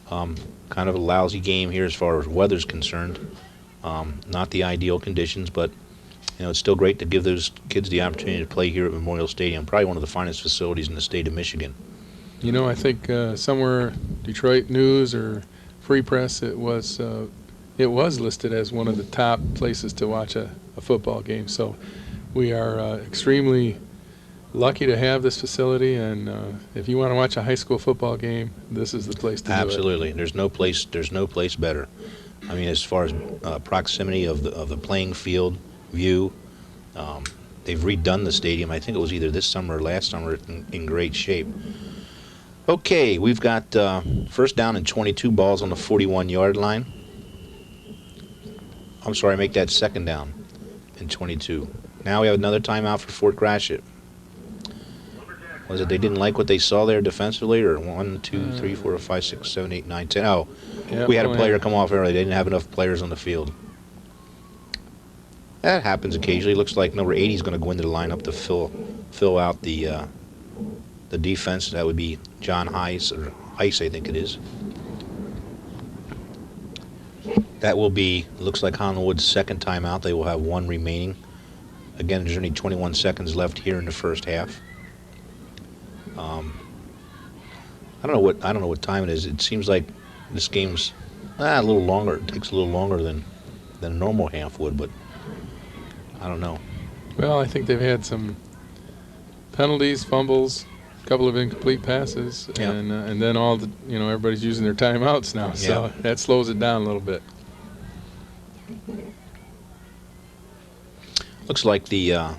Kind of a lousy game here as far as weather's concerned. Not the ideal conditions, but it's still great to give those kids the opportunity to play here at Memorial Stadium, probably one of the finest facilities in the state of Michigan. I think somewhere Detroit News or Free Press, it was listed as one of the top places to watch a football game. So we are extremely lucky to have this facility, and if you want to watch a high school football game, this is the place to do it. Absolutely. There's no place better. I mean, as far as proximity of the playing field view, they've redone the stadium. I think it was either this summer or last summer in great shape. Okay, we've got first down and 22, balls on the 41-yard line. I'm sorry, make that second down and 22. Now we have another timeout for Fort Gratiot. Was it they didn't like what they saw there defensively, or 1, 2, 3, 4, 5, 6, 7, 8, 9, 10? Oh, yeah, we had a player come off early. They didn't have enough players on the field. That happens occasionally. Looks like number 80 is going to go into the lineup to fill out the defense. That would be John Heiss, or Heiss, I think it is. That will be, looks like Holland Woods' second timeout. They will have one remaining. Again, there's only 21 seconds left here in the first half. I don't know what time it is. It seems like this game's a little longer. It takes a little longer than a normal half would, but I don't know. Well, I think they've had some penalties, fumbles, a couple of incomplete passes, Yeah. and then all the everybody's using their timeouts now, so that slows it down a little bit. Looks like the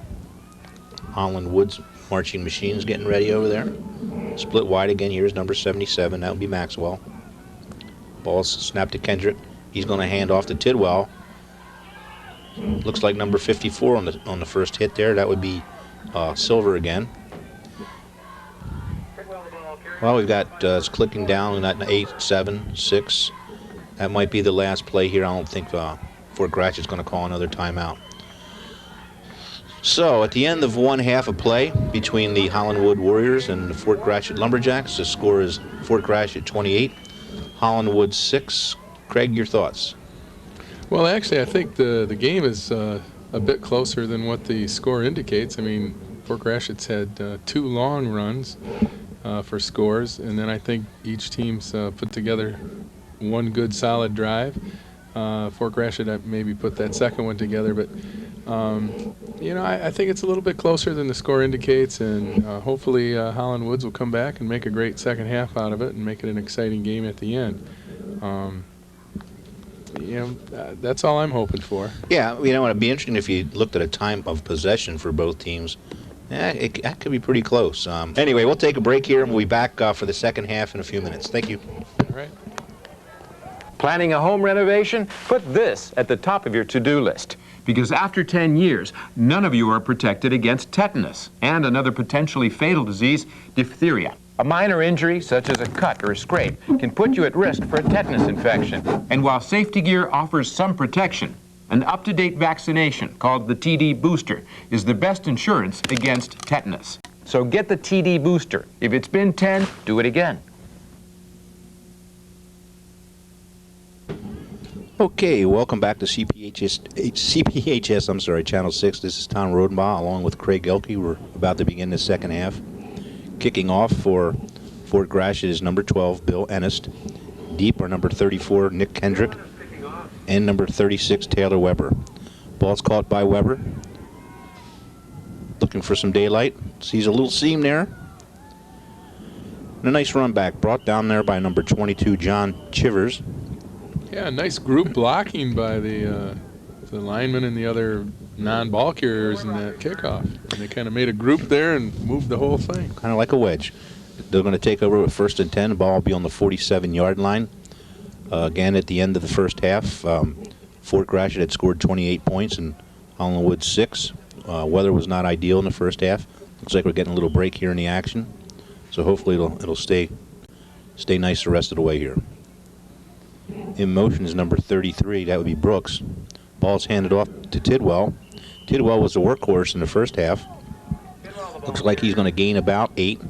Holland Woods marching machine's getting ready over there. Split wide again. Here's number 77. That would be Maxwell. Ball's snapped to Kendrick. He's going to hand off to Tidwell. Looks like number 54 on the first hit there. That would be Silver again. Well, we've got it's clicking down. We've got 8, 7, 6. That might be the last play here. I don't think Fort Gratiot's going to call another timeout. So, at the end of one half of play between the Holland Wood Warriors and the Fort Gratiot Lumberjacks, the score is Fort Gratiot 28, Holland Wood 6. Craig, your thoughts? Well, actually, I think the game is a bit closer than what the score indicates. I mean, Fort Gratiot's had 2 long runs for scores, and then I think each team's put together one good solid drive. Fort Gratiot maybe put that second one together, but I think it's a little bit closer than the score indicates, and hopefully Holland Woods will come back and make a great second half out of it and make it an exciting game at the end. that's all I'm hoping for. Yeah, it'd be interesting if you looked at a time of possession for both teams. That could be pretty close. Anyway, we'll take a break here, and we'll be back for the second half in a few minutes. Thank you. All right. Planning a home renovation? Put this at the top of your to-do list. Because after 10 years, none of you are protected against tetanus and another potentially fatal disease, diphtheria. A minor injury, such as a cut or a scrape, can put you at risk for a tetanus infection. And while safety gear offers some protection, an up-to-date vaccination called the TD booster is the best insurance against tetanus. So get the TD booster. If it's been 10, do it again. Okay, welcome back to CPHS, Channel 6. This is Tom Rodenbaugh along with Craig Elke. We're about to begin the second half. Kicking off for Fort Gratiot is number 12, Bill Ennist. Deep are number 34, Nick Kendrick. And number 36, Taylor Weber. Ball's caught by Weber. Looking for some daylight. Sees a little seam there. And a nice run back. Brought down there by number 22, John Chivers. Yeah, nice group blocking by the linemen and the other non-ball carriers in that kickoff. And they kind of made a group there and moved the whole thing. Kind of like a wedge. They're going to take over with 1st and 10. The ball will be on the 47-yard line. Again, at the end of the first half, Fort Gratiot had scored 28 points and Holland Woods 6. Weather was not ideal in the first half. Looks like we're getting a little break here in the action. So hopefully it'll stay nice the rest of the way here. In motion is number 33. That would be Brooks. Ball's handed off to Tidwell. Tidwell was the workhorse in the first half. Looks like he's going to gain about 8.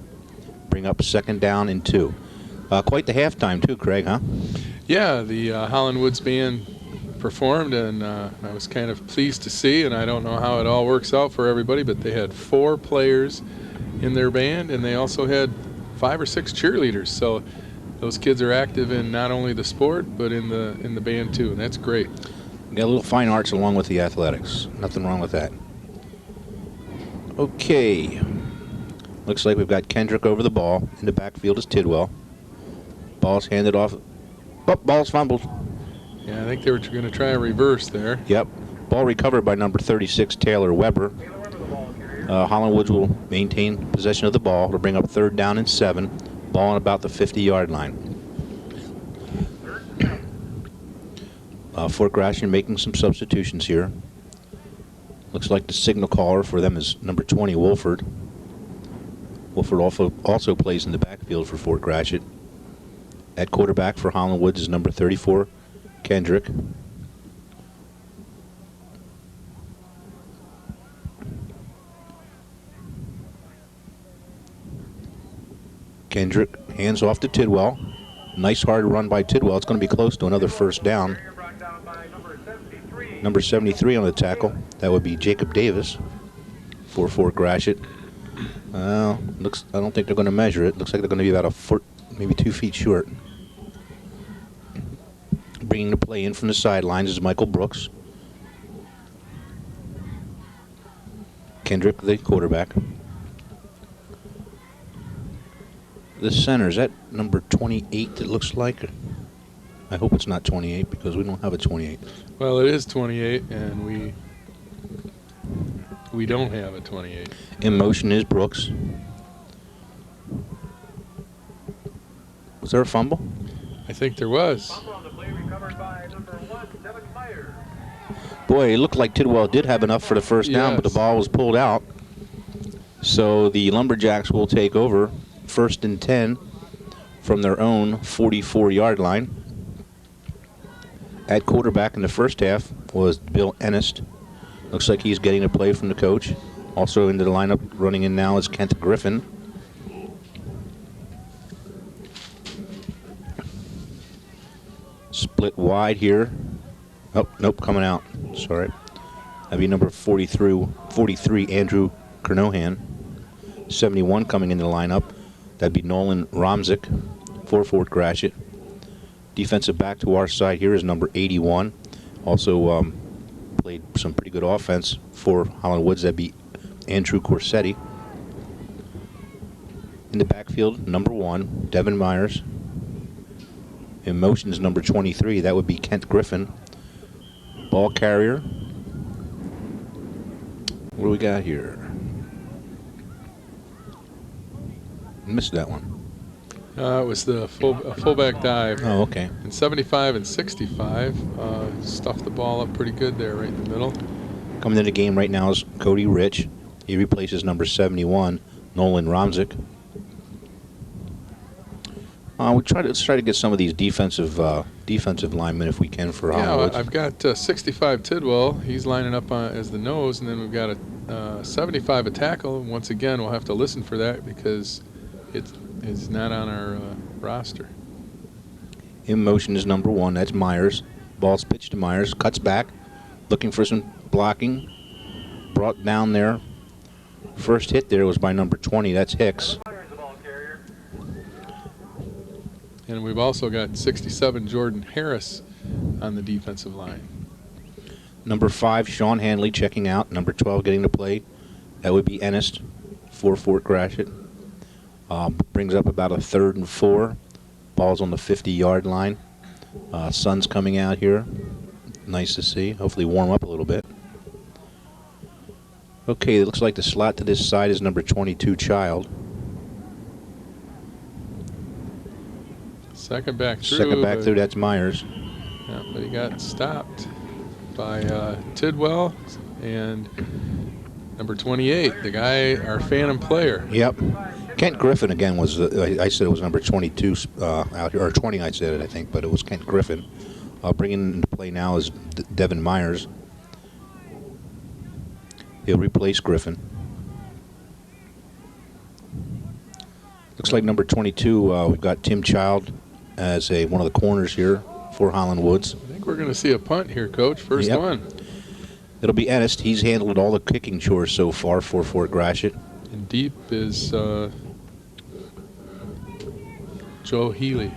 Bring up 2nd down and 2. Quite the halftime too, Craig, huh? Yeah, the Holland Woods band performed, and I was kind of pleased to see, and I don't know how it all works out for everybody, but they had 4 players in their band, and they also had 5 or 6 cheerleaders. So those kids are active in not only the sport, but in the band too, and that's great. Got a little fine arts along with the athletics. Nothing wrong with that. Okay. Looks like we've got Kendrick over the ball. In the backfield is Tidwell. Ball's handed off. Oh, ball's fumbled. Yeah, I think they were going to try a reverse there. Yep. Ball recovered by number 36, Taylor Weber. Holland Woods will maintain possession of the ball to bring up 3rd down and 7. Ball on about the 50-yard line. Fort Gratiot making some substitutions here. Looks like the signal caller for them is number 20, Wolford. Wolford also plays in the backfield for Fort Gratiot. At quarterback for Holland Woods is number 34, Kendrick. Kendrick hands off to Tidwell. Nice hard run by Tidwell. It's going to be close to another 1st down. Number 73 on the tackle. That would be Jacob Davis for Fort Gratiot. I don't think they're going to measure it. Looks like they're going to be about a foot, maybe 2 feet short. Bringing the play in from the sidelines is Michael Brooks. Kendrick, the quarterback. The center, is that number 28 it looks like? I hope it's not 28 because we don't have a 28. Well, it is 28, and we don't have a 28. In motion is Brooks. Was there a fumble? I think there was. Boy, it looked like Tidwell did have enough for the 1st down, but the ball was pulled out. So the Lumberjacks will take over 1st and 10 from their own 44-yard line. At quarterback in the first half was Bill Ennist. Looks like he's getting a play from the coach. Also into the lineup running in now is Kent Griffin. Split wide here. Oh, nope, coming out. Sorry. That'd be number 43, Andrew Kernohan. 71 coming into the lineup. That'd be Nolan Romzik for Fort Gratiot. Defensive back to our side here is number 81. Also played some pretty good offense for Holland Woods. That'd be Andrew Corsetti. In the backfield, number 1, Devin Myers. In motion is number 23. That would be Kent Griffin. Ball carrier. What do we got here? Missed that one. It was the fullback dive. Oh, okay. And 75 and 65 stuffed the ball up pretty good there right in the middle. Coming in the game right now is Cody Rich. He replaces number 71, Nolan Romzik. Let's try to get some of these defensive linemen if we can for Holland. Yeah, I've got 65 Tidwell. He's lining up as the nose, and then we've got a 75 a tackle. And once again, we'll have to listen for that because it's not on our roster. In motion is number 1. That's Myers. Ball's pitched to Myers. Cuts back, looking for some blocking. Brought down there. First hit there was by number 20. That's Hicks. And we've also got 67 Jordan Harris on the defensive line. Number 5, Sean Hanley checking out. Number 12 getting to play. That would be Ennis for Fort Gratiot. Brings up about a 3rd and 4. Ball's on the 50-yard line. Sun's coming out here. Nice to see. Hopefully warm up a little bit. Okay, it looks like the slot to this side is number 22, Child. Second back through. Second back through, that's Myers. Yeah, but he got stopped by Tidwell and number 28, the guy, our phantom player. Yep. Kent Griffin again was, I said it was number 22 out here, or 20 I said it, I think, but it was Kent Griffin. Bringing into play now is Devin Myers. He'll replace Griffin. Looks like number 22, we've got Tim Child as one of the corners here for Holland Woods. I think we're going to see a punt here, Coach. First one. It'll be Ennis. He's handled all the kicking chores so far for Fort Gratiot. And deep is Joe Healy.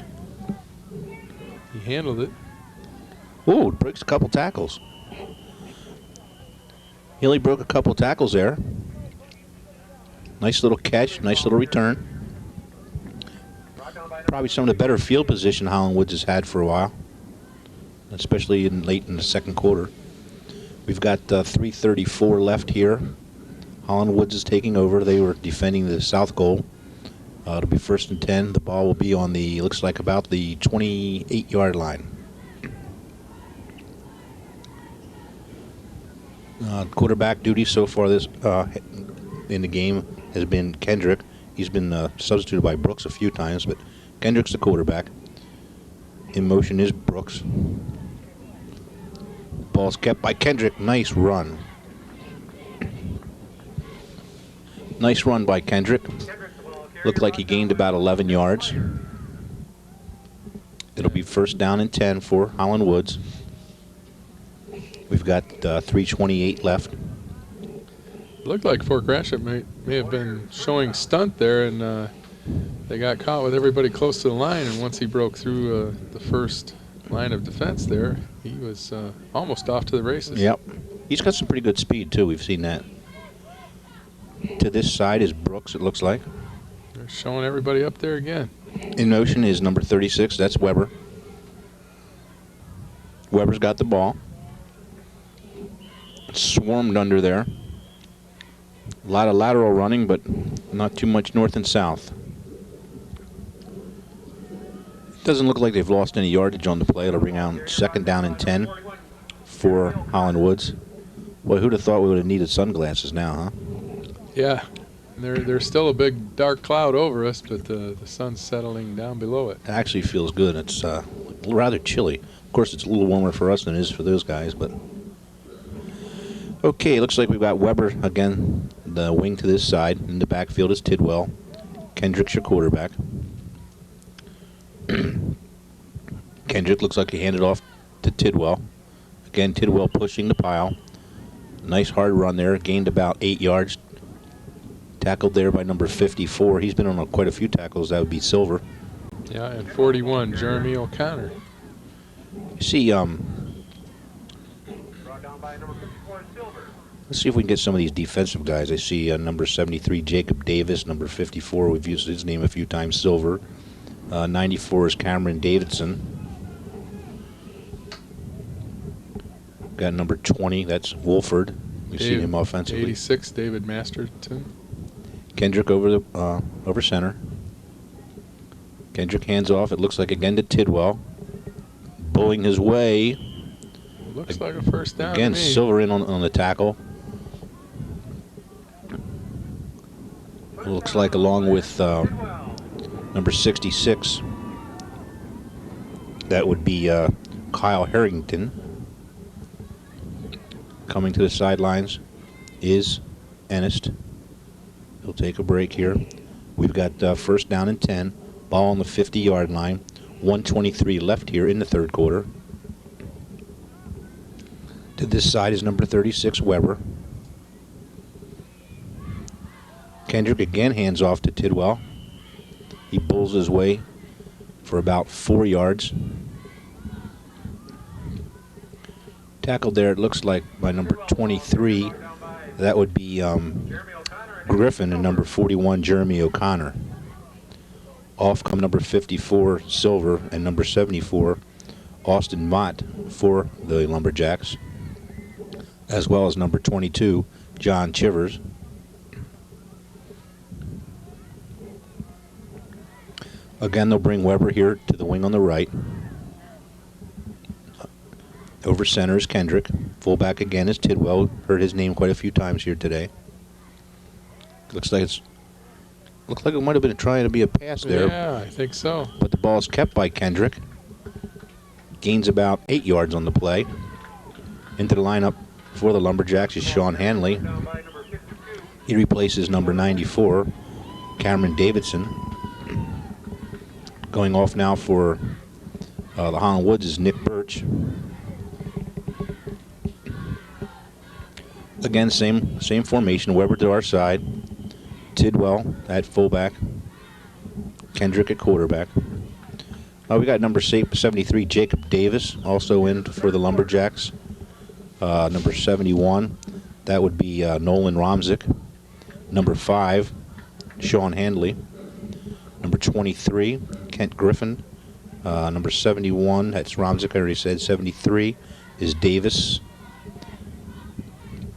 He handled it. Ooh, breaks a couple tackles. Healy broke a couple tackles there. Nice little catch, nice little return. Probably some of the better field position Holland Woods has had for a while, especially late in the second quarter. We've got 3:34 left here. Holland Woods is taking over. They were defending the south goal. It'll be 1st and 10. The ball will be on looks like about the 28-yard line. Quarterback duty so far this in the game has been Kendrick. He's been substituted by Brooks a few times, but Kendrick's the quarterback. In motion is Brooks. Ball's kept by Kendrick. Nice run. Nice run by Kendrick. Looked like he gained about 11 yards. It'll be 1st down and 10 for Holland Woods. We've got 3:28 left. Looked like Fort Gratiot may have been showing stunt there, and they got caught with everybody close to the line. And once he broke through the first line of defense there, he was almost off to the races. Yep. He's got some pretty good speed, too. We've seen that. To this side is Brooks, it looks like. They're showing everybody up there again. In motion is number 36. That's Weber. Weber's got the ball. Swarmed under there. A lot of lateral running, but not too much north and south. Doesn't look like they've lost any yardage on the play. It'll bring out 2nd down and 10 for Holland Woods. Boy, who'd have thought we would have needed sunglasses now, huh? Yeah. There's still a big dark cloud over us, but the sun's settling down below it. It actually feels good. It's rather chilly. Of course, it's a little warmer for us than it is for those guys, but... Okay, looks like we've got Weber again, the wing to this side. In the backfield is Tidwell. Kendrick's your quarterback. Kendrick looks like he handed off to Tidwell. Again, Tidwell pushing the pile. Nice hard run there. Gained about 8 yards. Tackled there by number 54. He's been on quite a few tackles. That would be Silver. Yeah, and 41, Jeremy O'Connor. You see, let's see if we can get some of these defensive guys. I see number 73, Jacob Davis. Number 54, we've used his name a few times, Silver. 94 is Cameron Davidson. Got number 20, that's Wolford. We've seen him offensively. 86, David Masterton. Kendrick over center. Kendrick hands off. It looks like again to Tidwell. Bullying his way. Looks like a first down. Again, to me. Silver in on the tackle. It looks like along with number 66. That would be Kyle Harrington. Coming to the sidelines is Ennist. He'll take a break here. We've got first down and 10. Ball on the 50-yard line. 1:23 left here in the third quarter. To this side is number 36, Weber. Kendrick again hands off to Tidwell. He bulls his way for about 4 yards. Tackled there, it looks like, by number 23. That would be Griffin, and number 41, Jeremy O'Connor. Off come number 54, Silver, and number 74, Austin Mott for the Lumberjacks, as well as number 22, John Chivers. Again, they'll bring Weber here to the wing on the right. Over center is Kendrick. Fullback again is Tidwell. Heard his name quite a few times here today. Looks like it might have been trying to be a pass there. Yeah, I think so. But the ball is kept by Kendrick. Gains about 8 yards on the play. Into the lineup for the Lumberjacks is Sean Hanley. He replaces number 94, Cameron Davidson. Going off now for the Holland Woods is Nick Birch. Again, same formation. Weber to our side. Tidwell at fullback. Kendrick at quarterback. We got number 73, Jacob Davis, also in for the Lumberjacks. Number 71, that would be Nolan Romzik. Number 5, Sean Handley. Number 23, Kent Griffin. Number 71, that's Romzik, I already said. 73 is Davis.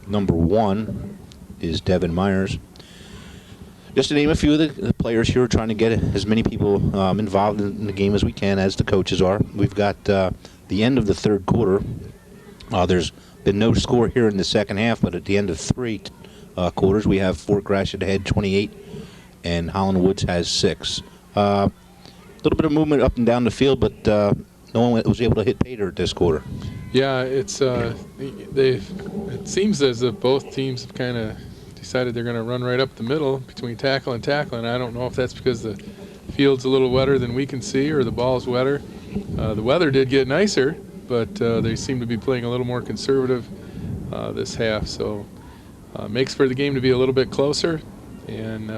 Number 1 is Devin Myers. Just to name a few of the players here, trying to get as many people involved in the game as we can, as the coaches are. We've got the end of the third quarter. There's been no score here in the second half, but at the end of 3 quarters, we have Fort Gratiot ahead 28, and Holland Woods has 6. A little bit of movement up and down the field, but no one was able to hit pay dirt this quarter. Yeah, it seems as if both teams have kind of decided they're going to run right up the middle between tackle and tackle, and I don't know if that's because the field's a little wetter than we can see or the ball's wetter. The weather did get nicer, but they seem to be playing a little more conservative this half, so makes for the game to be a little bit closer. And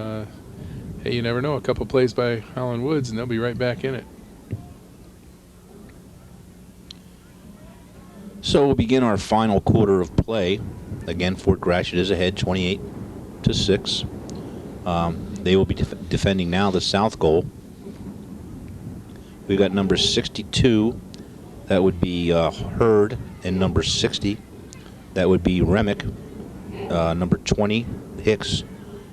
hey, you never know, a couple plays by Holland Woods and they'll be right back in it. So we'll begin our final quarter of play. Again, Fort Gratiot is ahead 28-6. They will be defending now the south goal. We've got number 62, that would be Hurd, and number 60, that would be Remick. Number 20, Hicks.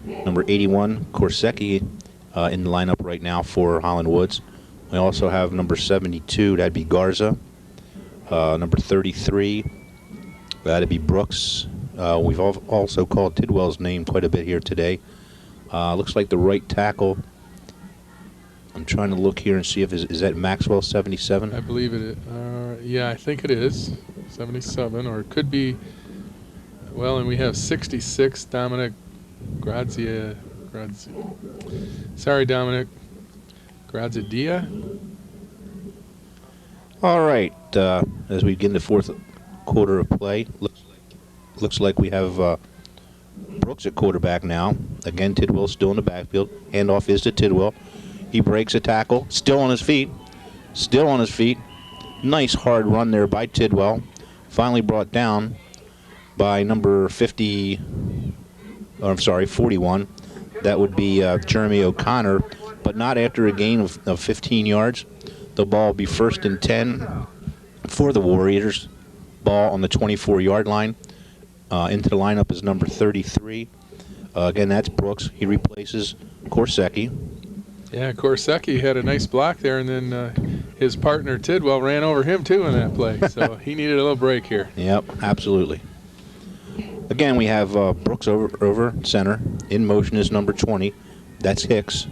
Number 81, Korsecki, in the lineup right now for Holland Woods. We also have number 72, that'd be Garza. Number 33, that'd be Brooks. We've also called Tidwell's name quite a bit here today. Looks like the right tackle. I'm trying to look here and see if is that Maxwell 77? I believe it is. Yeah, I think it is 77, or it could be. Well, and we have 66, Dominic Gratiot. Sorry, Dominic. Gratiot. All right, as we begin the fourth quarter of play, looks like we have Brooks at quarterback now. Again, Tidwell still in the backfield. Handoff is to Tidwell. He breaks a tackle, still on his feet. Nice hard run there by Tidwell. Finally brought down by number 41. That would be Jeremy O'Connor, but not after a gain of 15 yards. The ball will be 1st and 10 for the Warriors Ball on the 24-yard line. Into the lineup is number 33. Again, that's Brooks. He replaces Korsecki. Yeah, Korsecki had a nice block there, and then his partner Tidwell ran over him too in that play. So he needed a little break here. Yep, absolutely. Again, we have Brooks over center. In motion is number 20. That's Hicks.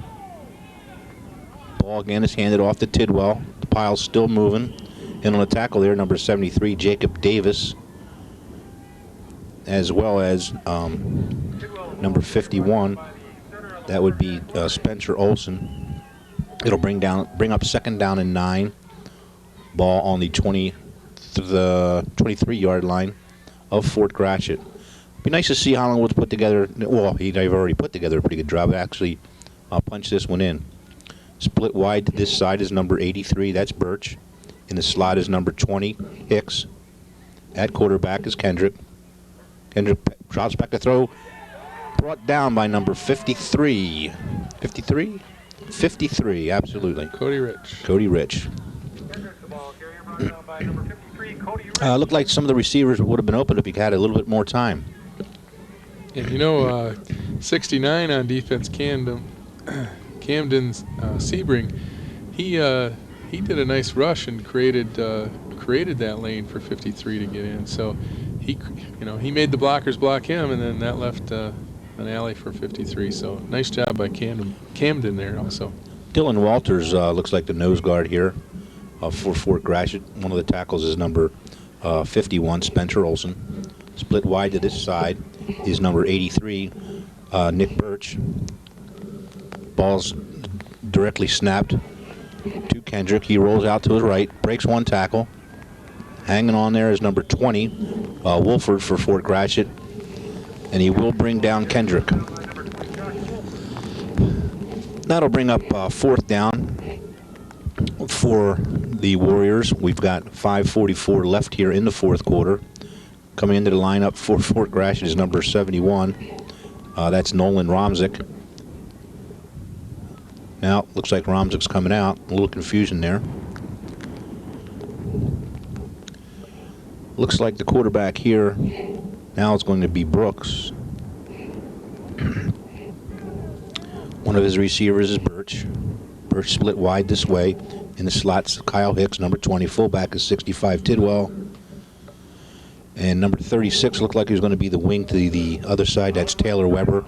Ball again is handed off to Tidwell. The pile's still moving. And on the tackle there, number 73, Jacob Davis, as well as number 51. That would be Spencer Olson. It'll bring up second down and 9. Ball on the 23-yard line of Fort Gratiot. Be nice to see Holland Woods put together. Well, they've already put together a pretty good job. Actually, I'll punch this one in. Split wide to this side is number 83. That's Birch. In the slot is number 20, Hicks. At quarterback is Kendrick. Kendrick drops back to throw. Brought down by number 53. 53? 53, absolutely. Cody Rich. Cody Rich. Looked like some of the receivers would have been open if he had a little bit more time. And 69 on defense, Camden Sebring, he did a nice rush and created that lane for 53 to get in. So he made the blockers block him, and then that left an alley for 53. So nice job by Camden there also. Dylan Walters looks like the nose guard here for Fort Gratiot. One of the tackles is number 51, Spencer Olson. Split wide to this side is number 83, Nick Birch. Ball's directly snapped to Kendrick. He rolls out to his right, breaks one tackle. Hanging on there is number 20, Wolford for Fort Gratiot, and he will bring down Kendrick. That'll bring up fourth down for the Warriors. We've got 5:44 left here in the fourth quarter. Coming into the lineup for Fort Gratiot is number 71. That's Nolan Romzik. Now, looks like Romzik's coming out. A little confusion there. Looks like the quarterback here now is going to be Brooks. One of his receivers is Birch. Birch split wide this way. In the slots, Kyle Hicks, number 20. Fullback is 65, Tidwell. And number 36 looked like he was going to be the wing to the other side. That's Taylor Weber.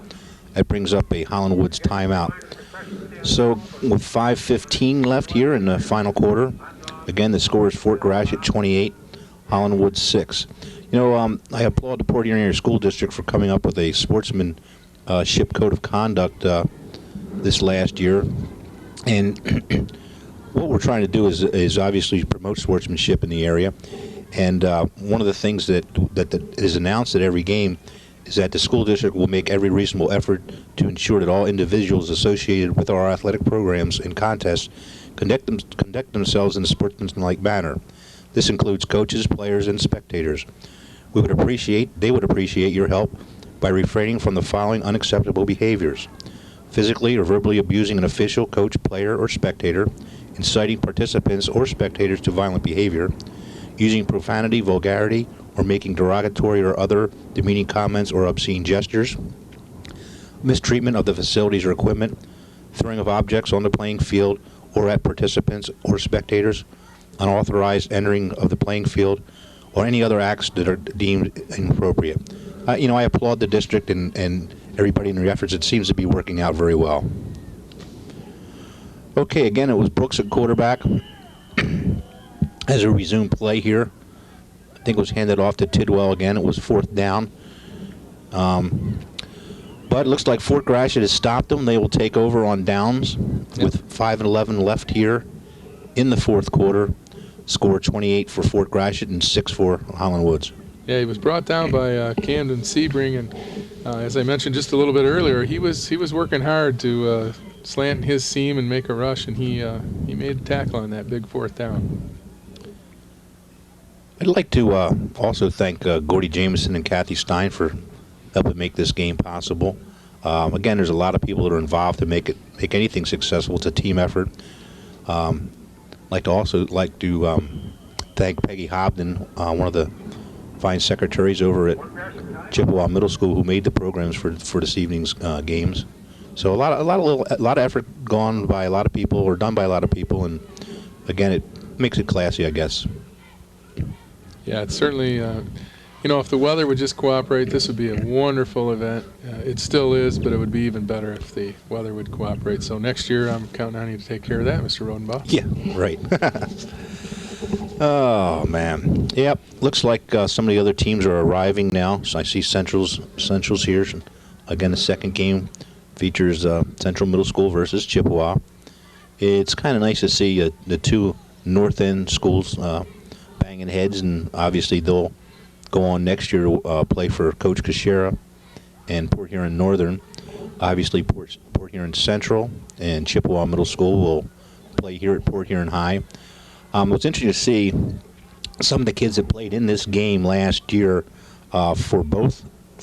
That brings up a Holland Woods timeout. So with 5:15 left here in the final quarter, again, the score is Fort Gratiot 28, Holland Woods 6. I applaud the Port Huron Area School District for coming up with a sportsmanship code of conduct this last year. And what we're trying to do is obviously promote sportsmanship in the area. And one of the things that is announced at every game is that the school district will make every reasonable effort to ensure that all individuals associated with our athletic programs and contests conduct themselves in a sportsmanlike manner. This includes coaches, players, and spectators. They would appreciate your help by refraining from the following unacceptable behaviors: physically or verbally abusing an official, coach, player, or spectator, inciting participants or spectators to violent behavior, using profanity, vulgarity, or making derogatory or other demeaning comments or obscene gestures, mistreatment of the facilities or equipment, throwing of objects on the playing field or at participants or spectators, unauthorized entering of the playing field, or any other acts that are deemed inappropriate. I applaud the district and everybody in their efforts. It seems to be working out very well. Okay, again, it was Brooks at quarterback. As a resumed play here, I think it was handed off to Tidwell again. It was fourth down. But it looks like Fort Gratiot has stopped them. They will take over on downs with 5:11 left here in the fourth quarter. Score 28 for Fort Gratiot and 6 for Holland Woods. Yeah, he was brought down by Camden Sebring, and as I mentioned just a little bit earlier, he was working hard to slant his seam and make a rush, and he made a tackle on that big fourth down. I'd like to also thank Gordy Jameson and Kathy Stein for helping make this game possible. Again, there's a lot of people that are involved to make anything successful. It's a team effort. Like to thank Peggy Hobden, one of the fine secretaries over at Chippewa Middle School, who made the programs for this evening's games. So a lot of effort gone by a lot of people, or done by a lot of people, and again, it makes it classy, I guess. Yeah, it's certainly, you know, if the weather would just cooperate, this would be a wonderful event. It still is, but it would be even better if the weather would cooperate. So next year, I'm counting on you to take care of that, Mr. Rodenbach. Yeah, right. Oh, man. Yep, looks like some of the other teams are arriving now. So I see Central's here. Again, the second game features Central Middle School versus Chippewa. It's kind of nice to see the two North End schools banging heads, and obviously they'll go on next year to play for Coach Kashera and Port Huron Northern. Obviously, Port Huron Central and Chippewa Middle School will play here at Port Huron High. What's interesting to see, some of the kids that played in this game last year for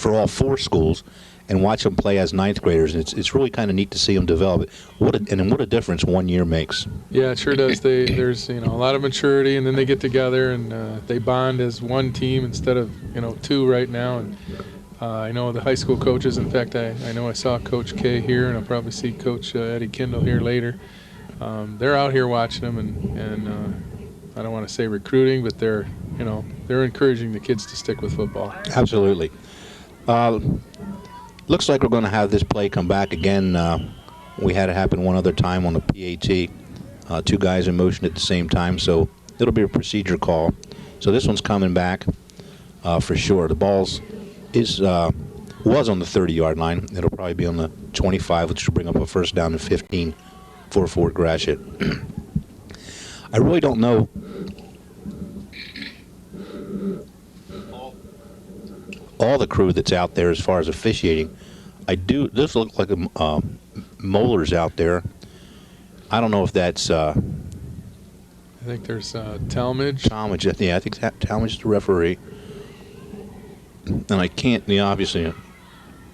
all four schools, and watch them play as ninth graders. And it's really kind of neat to see them develop. What a difference 1 year makes. Yeah, it sure does. There's a lot of maturity, and then they get together and they bond as one team instead of two right now. And I know the high school coaches. In fact, I know I saw Coach K here, and I'll probably see Coach Eddie Kindle here later. They're out here watching them, and I don't want to say recruiting, but they're encouraging the kids to stick with football. Absolutely. Looks like we're going to have this play come back again. We had it happen one other time on the PAT. Two guys in motion at the same time, so it'll be a procedure call. So this one's coming back for sure. The ball's was on the 30-yard line. It'll probably be on the 25, which will bring up a first down and 15 for Fort Gratiot. I really don't know all the crew that's out there as far as officiating. This looks like Moeller's out there. I don't know if that's I think there's Talmadge. Talmadge, yeah, I think Talmadge is the referee. And I can't, obviously,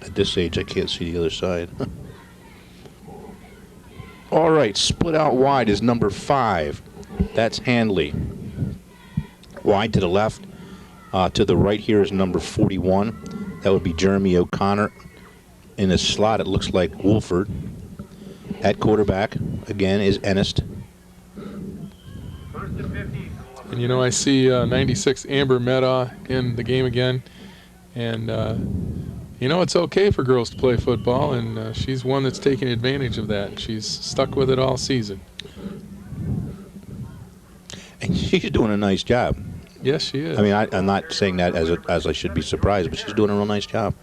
at this age, I can't see the other side. All right, split out wide is number 5. That's Handley. Wide to the left. To the right here is number 41. That would be Jeremy O'Connor. In the slot, it looks like Wolford. At quarterback, again, is Ennist. And I see 96 Amber Medaw in the game again. And, it's okay for girls to play football, and she's one that's taking advantage of that. She's stuck with it all season. And she's doing a nice job. Yes, she is. I mean, I'm not saying that as I should be surprised, but she's doing a real nice job.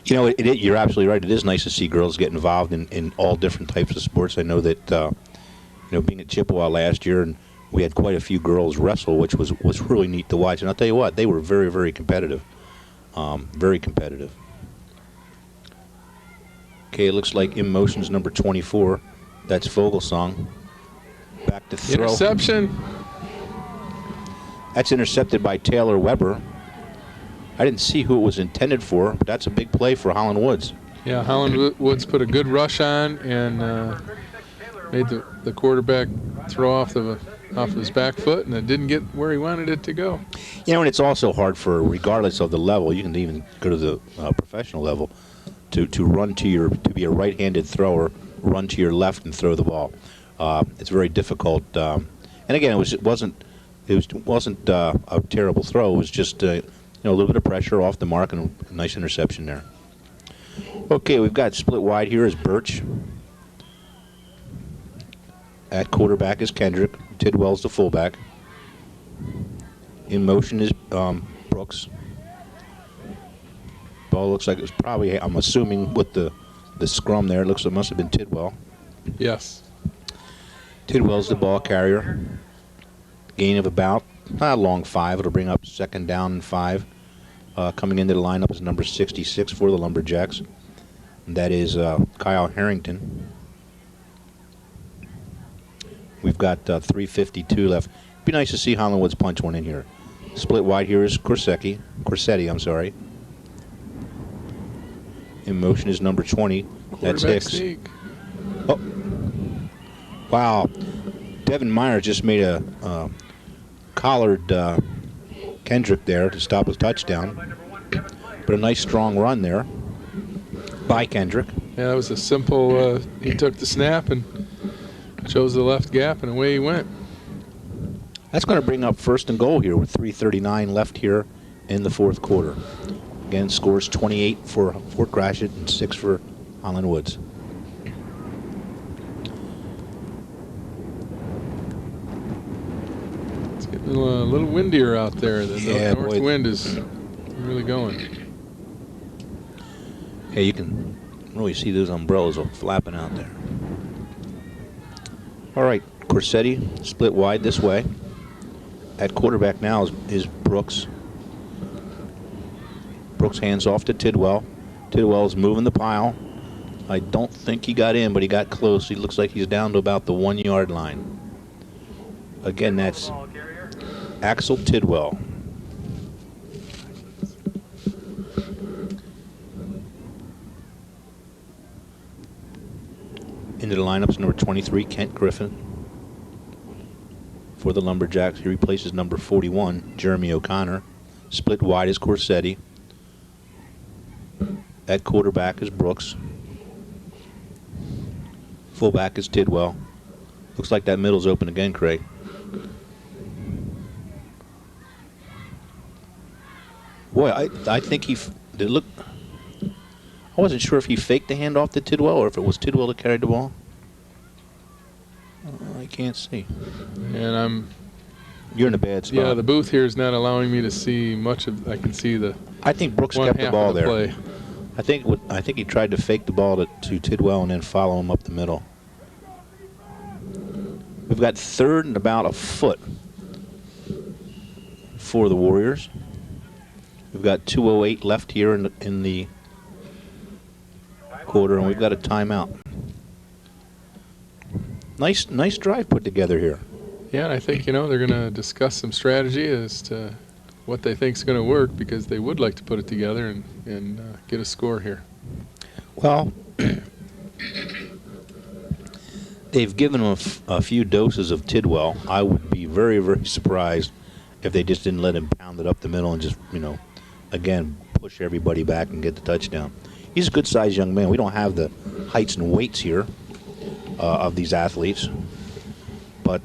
You're absolutely right. It is nice to see girls get involved in all different types of sports. I know that, being at Chippewa last year, and we had quite a few girls wrestle, which was really neat to watch. And I'll tell you what, they were very, very competitive. Very competitive. Okay, it looks like in motion's number 24. That's Vogelsong. Back to throw. Interception. That's intercepted by Taylor Weber. I didn't see who it was intended for, but that's a big play for Holland Woods. Yeah, Holland Woods put a good rush on and made the quarterback throw off his back foot, and it didn't get where he wanted it to go. And it's also hard for, regardless of the level, you can even go to the professional level, to be a right-handed thrower, run to your left and throw the ball. It's very difficult. And again, it wasn't a terrible throw. It was just a little bit of pressure off the mark and a nice interception there. Okay, we've got split wide here is Birch. At quarterback is Kendrick. Tidwell's the fullback. In motion is Brooks. Ball looks like it was probably, I'm assuming with the scrum there, it must have been Tidwell. Yes. Tidwell's the ball carrier. Gain of about a long 5. It'll bring up second down and 5. Coming into the lineup is number 66 for the Lumberjacks. And that is Kyle Harrington. We've got 3:52 left. Be nice to see Holland Woods punch one in here. Split wide here is Corsetti, I'm sorry. In motion is number 20. That's Hicks. Sneak. Oh. Wow. Devin Myers just made a collared Kendrick there to stop his touchdown. But a nice strong run there by Kendrick. Yeah, that was a simple, he took the snap and chose the left gap, and away he went. That's going to bring up 1st and goal here with 3:39 left here in the 4th quarter. Again, scores 28 for Fort Gratiot and 6 for Holland Woods. It's getting a little windier out there. The north boy. wind is really going. Hey, you can really see those umbrellas flapping out there. All right, Corsetti split wide this way. At quarterback now is Brooks. Brooks hands off to Tidwell. Tidwell's moving the pile. I don't think he got in, but he got close. He looks like he's down to about the 1-yard line. Again, that's Axel Tidwell. Into the lineups, number 23, Kent Griffin. For the Lumberjacks, he replaces number 41, Jeremy O'Connor. Split wide is Corsetti. At quarterback is Brooks. Fullback is Tidwell. Looks like that middle's open again, Craig. Boy, I think he did look. I wasn't sure if he faked the handoff to Tidwell or if it was Tidwell that carried the ball. I can't see. And You're in a bad spot. yeah, the booth here is not allowing me to see much of. I can see the. I think Brooks one kept the half ball of the there. play. I think he tried to fake the ball to Tidwell and then follow him up the middle. We've got 3rd and about a foot for the Warriors. We've got 2:08 left here in the quarter, and we've got a timeout. Nice drive put together here. Yeah, and I think, they're going to discuss some strategy as to what they think is going to work, because they would like to put it together and get a score here. Well, they've given him a few doses of Tidwell. I would be very, very surprised if they just didn't let him pound it up the middle and just, again, push everybody back and get the touchdown. He's a good-sized young man. We don't have the heights and weights here of these athletes, but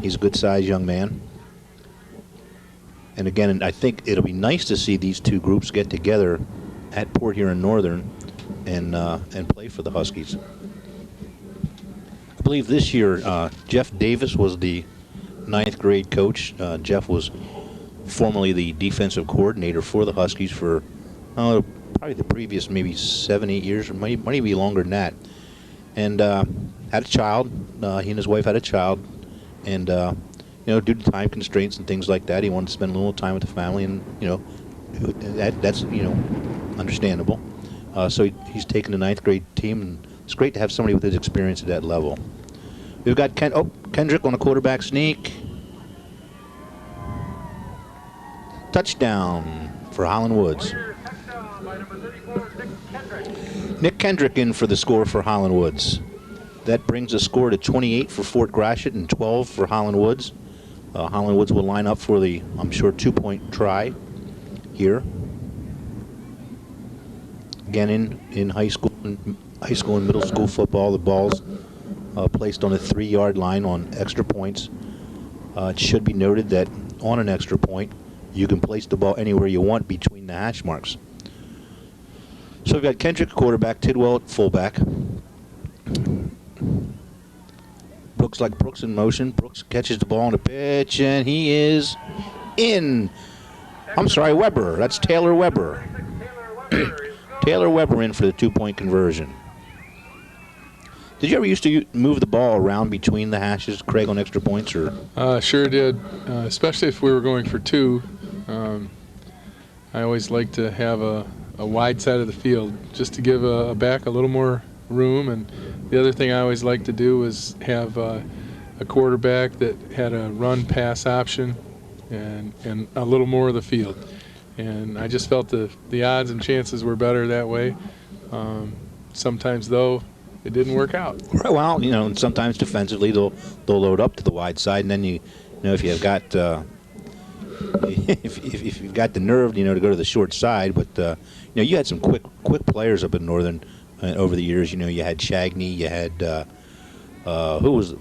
he's a good-sized young man. And again, I think it'll be nice to see these two groups get together at Port Huron Northern and play for the Huskies. I believe this year Jeff Davis was the 9th grade coach. Jeff was formerly the defensive coordinator for the Huskies for probably the previous maybe 7-8 years, or might be longer than that. And had a child. He and his wife had a child, and due to time constraints and things like that, he wanted to spend a little time with the family, and that's understandable. So he's taken the 9th grade team, and it's great to have somebody with his experience at that level. We've got Kendrick on a quarterback sneak. Touchdown for Holland Woods. Nick Kendrick in for the score for Holland Woods. That brings the score to 28 for Fort Gratiot and 12 for Holland Woods. Holland Woods will line up for the, I'm sure, 2-point try here. Again, in high school and middle school football, the ball's placed on the 3-yard line on extra points. It should be noted that on an extra point, you can place the ball anywhere you want between the hash marks. So we've got Kendrick at quarterback, Tidwell at fullback. Brooks in motion. Brooks catches the ball on the pitch, and he is in. I'm sorry, Weber. That's Taylor Weber. Taylor Weber in for the 2-point conversion. Did you ever used to move the ball around between the hashes, Craig, on extra points? Or Sure did, especially if we were going for 2. I always like to have a wide side of the field just to give a back a little more room. And the other thing I always like to do is have a quarterback that had a run-pass option and a little more of the field. And I just felt the odds and chances were better that way. Sometimes, though, it didn't work out. Right, well, you know, and sometimes defensively they'll load up to the wide side, and then you know, if you've got if you've got the nerve, you know, to go to the short side. But you know, you had some quick players up in Northern over the years. You know, you had Shagney, you had who was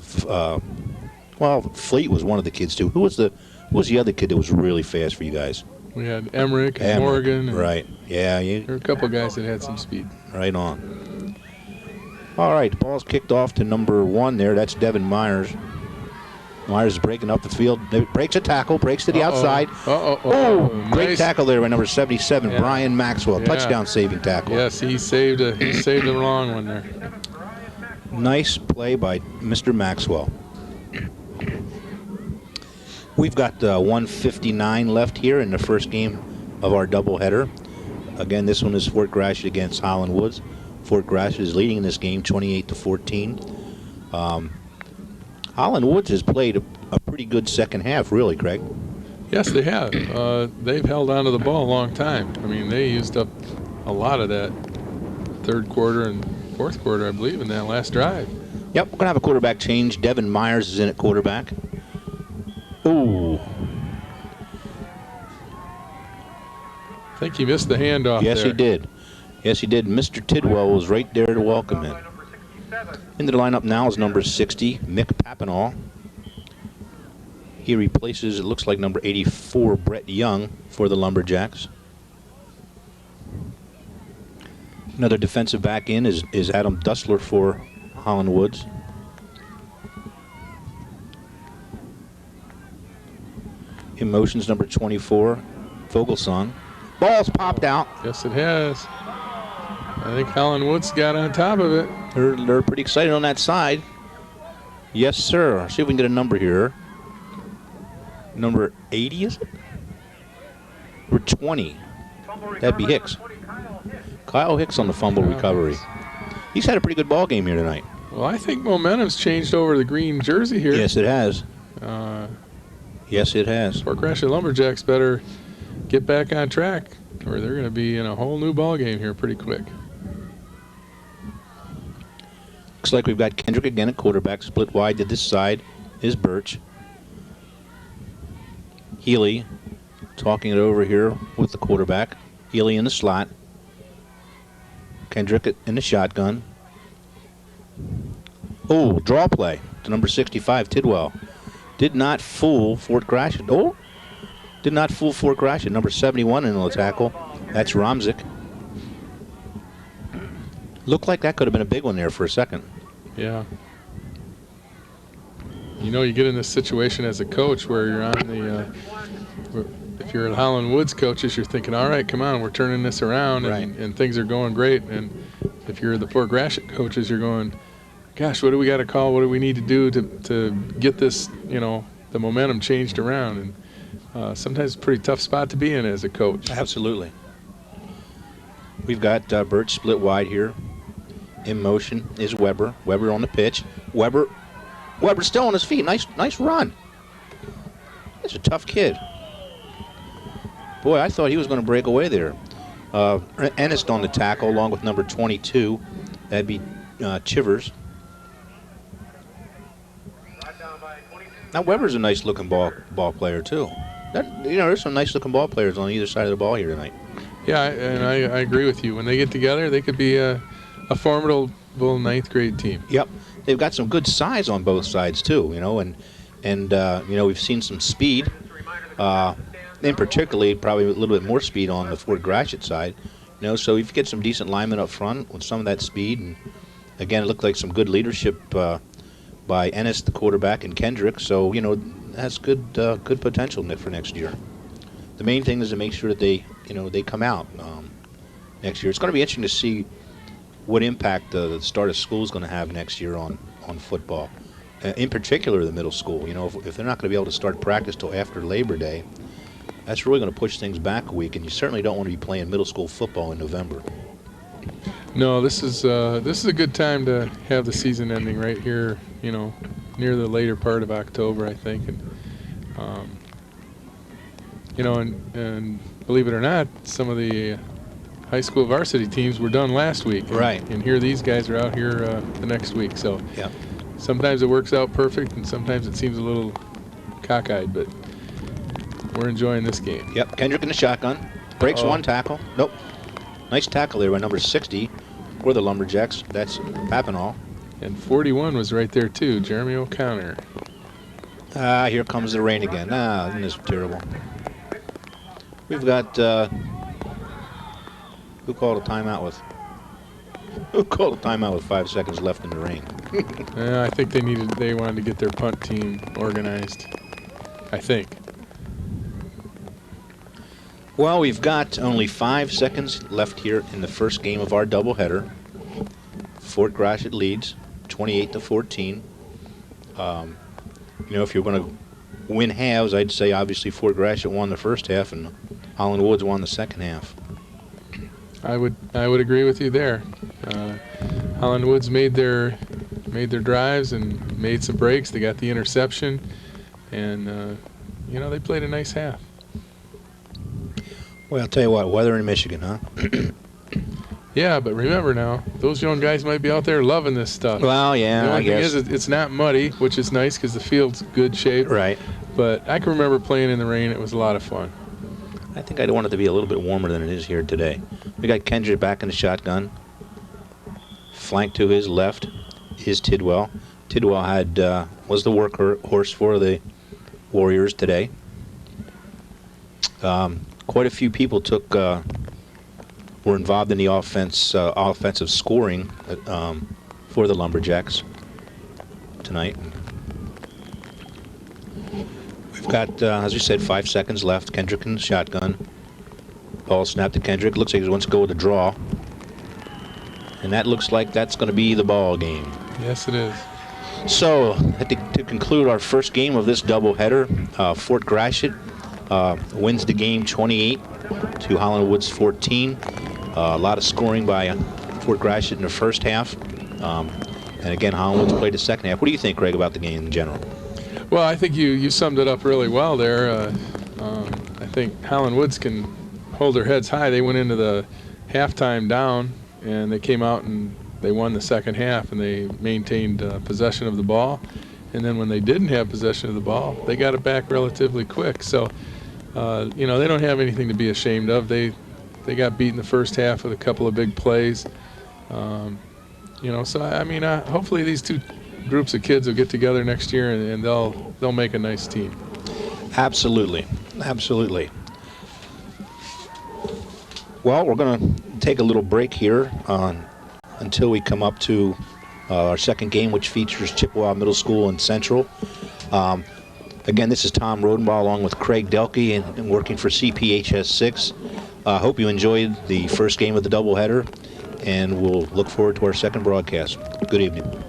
well, Fleet was one of the kids too. Who was the other kid that was really fast for you guys? We had Emmerich and Morgan. And right. Yeah. there were a couple guys that had some speed. Right on. All right, the ball's kicked off to number 1 there. That's Devin Myers. Myers is breaking up the field. Breaks a tackle, breaks to the outside. Great tackle there by number 77, Brian Maxwell. Touchdown saving tackle. Yes, he saved a long one there. Nice play by Mr. Maxwell. We've got 1:59 left here in the first game of our doubleheader. Again, this one is Fort Gratiot against Holland Woods. Fort Gratiot is leading in this game 28-14. Holland Woods has played a pretty good second half, really, Craig. Yes, they have. They've held on to the ball a long time. I mean, they used up a lot of that third quarter and fourth quarter, I believe, in that last drive. Yep, we're going to have a quarterback change. Devin Myers is in at quarterback. Ooh. I think he missed the handoff Yes, there. he did. Yes, he did. Mr. Tidwell was right there to welcome him. Into the lineup now is number 60, Mick Papinall. He replaces, it looks like, number 84, Brett Young, for the Lumberjacks. Another defensive back in is Adam Dussler for Holland Woods. In motion's number 24, Vogelsong. Ball's popped out. Yes, it has. I think Holland Woods got on top of it. They're pretty excited on that side. Yes, sir. See if we can get a number here. Number 80, is it? Number 20. That'd be Hicks. Kyle Hicks on the fumble recovery. He's had a pretty good ball game here tonight. Well, I think momentum's changed over the green jersey here. Yes, it has. Yes, it has. Fort Gratiot Lumberjacks better get back on track, or they're going to be in a whole new ball game here pretty quick. Looks like we've got Kendrick again at quarterback. Split wide to this side is Birch. Healy talking it over here with the quarterback. Healy in the slot. Kendrick in the shotgun. Oh, draw play to number 65, Tidwell. Did not fool Fort Gratiot. Oh, did not fool Fort Gratiot. Number 71 in the tackle. That's Romzik. Looked like that could have been a big one there for a second. Yeah. You know, you get in this situation as a coach where you're on the, if you're at Holland Woods coaches, you're thinking, all right, come on, we're turning this around, and things are going great. And if you're the Fort Gratiot coaches, you're going, gosh, what do we got to call? What do we need to do to get this, you know, the momentum changed around? And sometimes it's a pretty tough spot to be in as a coach. Absolutely. We've got Birch split wide here. In motion is Weber. Weber on the pitch. Weber's still on his feet. Nice run. That's a tough kid. Boy, I thought he was going to break away there. Ennis on the tackle along with number 22. That'd be Chivers. Now Weber's a nice looking ball player too. There's some nice looking ball players on either side of the ball here tonight. Yeah, and I agree with you. When they get together, they could be a formidable ninth grade team. Yep, they've got some good size on both sides too. And we've seen some speed. In particularly, probably a little bit more speed on the Fort Gratiot side. So if you get some decent linemen up front with some of that speed, and again, it looked like some good leadership by Ennis, the quarterback, and Kendrick. So that's good potential for next year. The main thing is to make sure that they come out next year. It's going to be interesting to see what impact the start of school is going to have next year on football. In particular, the middle school. If they're not going to be able to start practice till after Labor Day, that's really going to push things back a week, and you certainly don't want to be playing middle school football in November. No, this is a good time to have the season ending right here. Near the later part of October, I think, and believe it or not, some of the high school varsity teams were done last week. Right. And here these guys are out here the next week. So Yeah. sometimes it works out perfect, and sometimes it seems a little cockeyed, but we're enjoying this game. Yep. Kendrick in the shotgun. Breaks Uh-oh. one tackle. Nope. Nice tackle there by number 60 for the Lumberjacks. That's Papinall. And 41 was right there, too, Jeremy O'Connor. Ah, here comes the rain again. Ah, isn't this terrible? We've got, who called a timeout with? Who called a timeout with 5 seconds left in the rain? I think they wanted to get their punt team organized. I think. Well, we've got only 5 seconds left here in the first game of our doubleheader. Fort Gratiot leads 28-14. You know, if you're going to win halves, I'd say obviously Fort Gratiot won the first half and Holland Woods won the second half. I would agree with you there. Holland Woods made their drives and made some breaks. They got the interception, and you know, they played a nice half. Well, I'll tell you what, weather in Michigan, huh? Yeah, but remember now, those young guys might be out there loving this stuff. Well, yeah, The I only thing guess. is, it's not muddy, which is nice because the field's good shape. Right. But I can remember playing in the rain. It was a lot of fun. I think I'd want it to be a little bit warmer than it is here today. We got Kendrick back in the shotgun. Flank to his left is Tidwell. Tidwell was the workhorse for the Warriors today. Quite a few people were involved in the offensive scoring for the Lumberjacks tonight. We've got, as we said, 5 seconds left. Kendrick in the shotgun. Ball snapped to Kendrick. Looks like he wants to go with a draw. And that looks like that's going to be the ball game. Yes, it is. So, to conclude our first game of this doubleheader, Fort Gratiot wins the game 28 to Holland Woods 14. A lot of scoring by Fort Gratiot in the first half. And again, Holland Woods played the second half. What do you think, Greg, about the game in general? Well, I think you summed it up really well there. I think Holland Woods can hold their heads high. They went into the halftime down, and they came out and they won the second half, and they maintained possession of the ball. And then when they didn't have possession of the ball, they got it back relatively quick. So, you know, they don't have anything to be ashamed of. They got beat in the first half with a couple of big plays. You know, so I mean, hopefully these two groups of kids will get together next year and they'll make a nice team. Absolutely, absolutely. Well, we're going to take a little break here until we come up to our second game, which features Chippewa Middle School and Central. Again, this is Tom Rodenbaugh along with Craig Delkey and working for CPHS 6. Hope you enjoyed the first game of the doubleheader, and we'll look forward to our second broadcast. Good evening.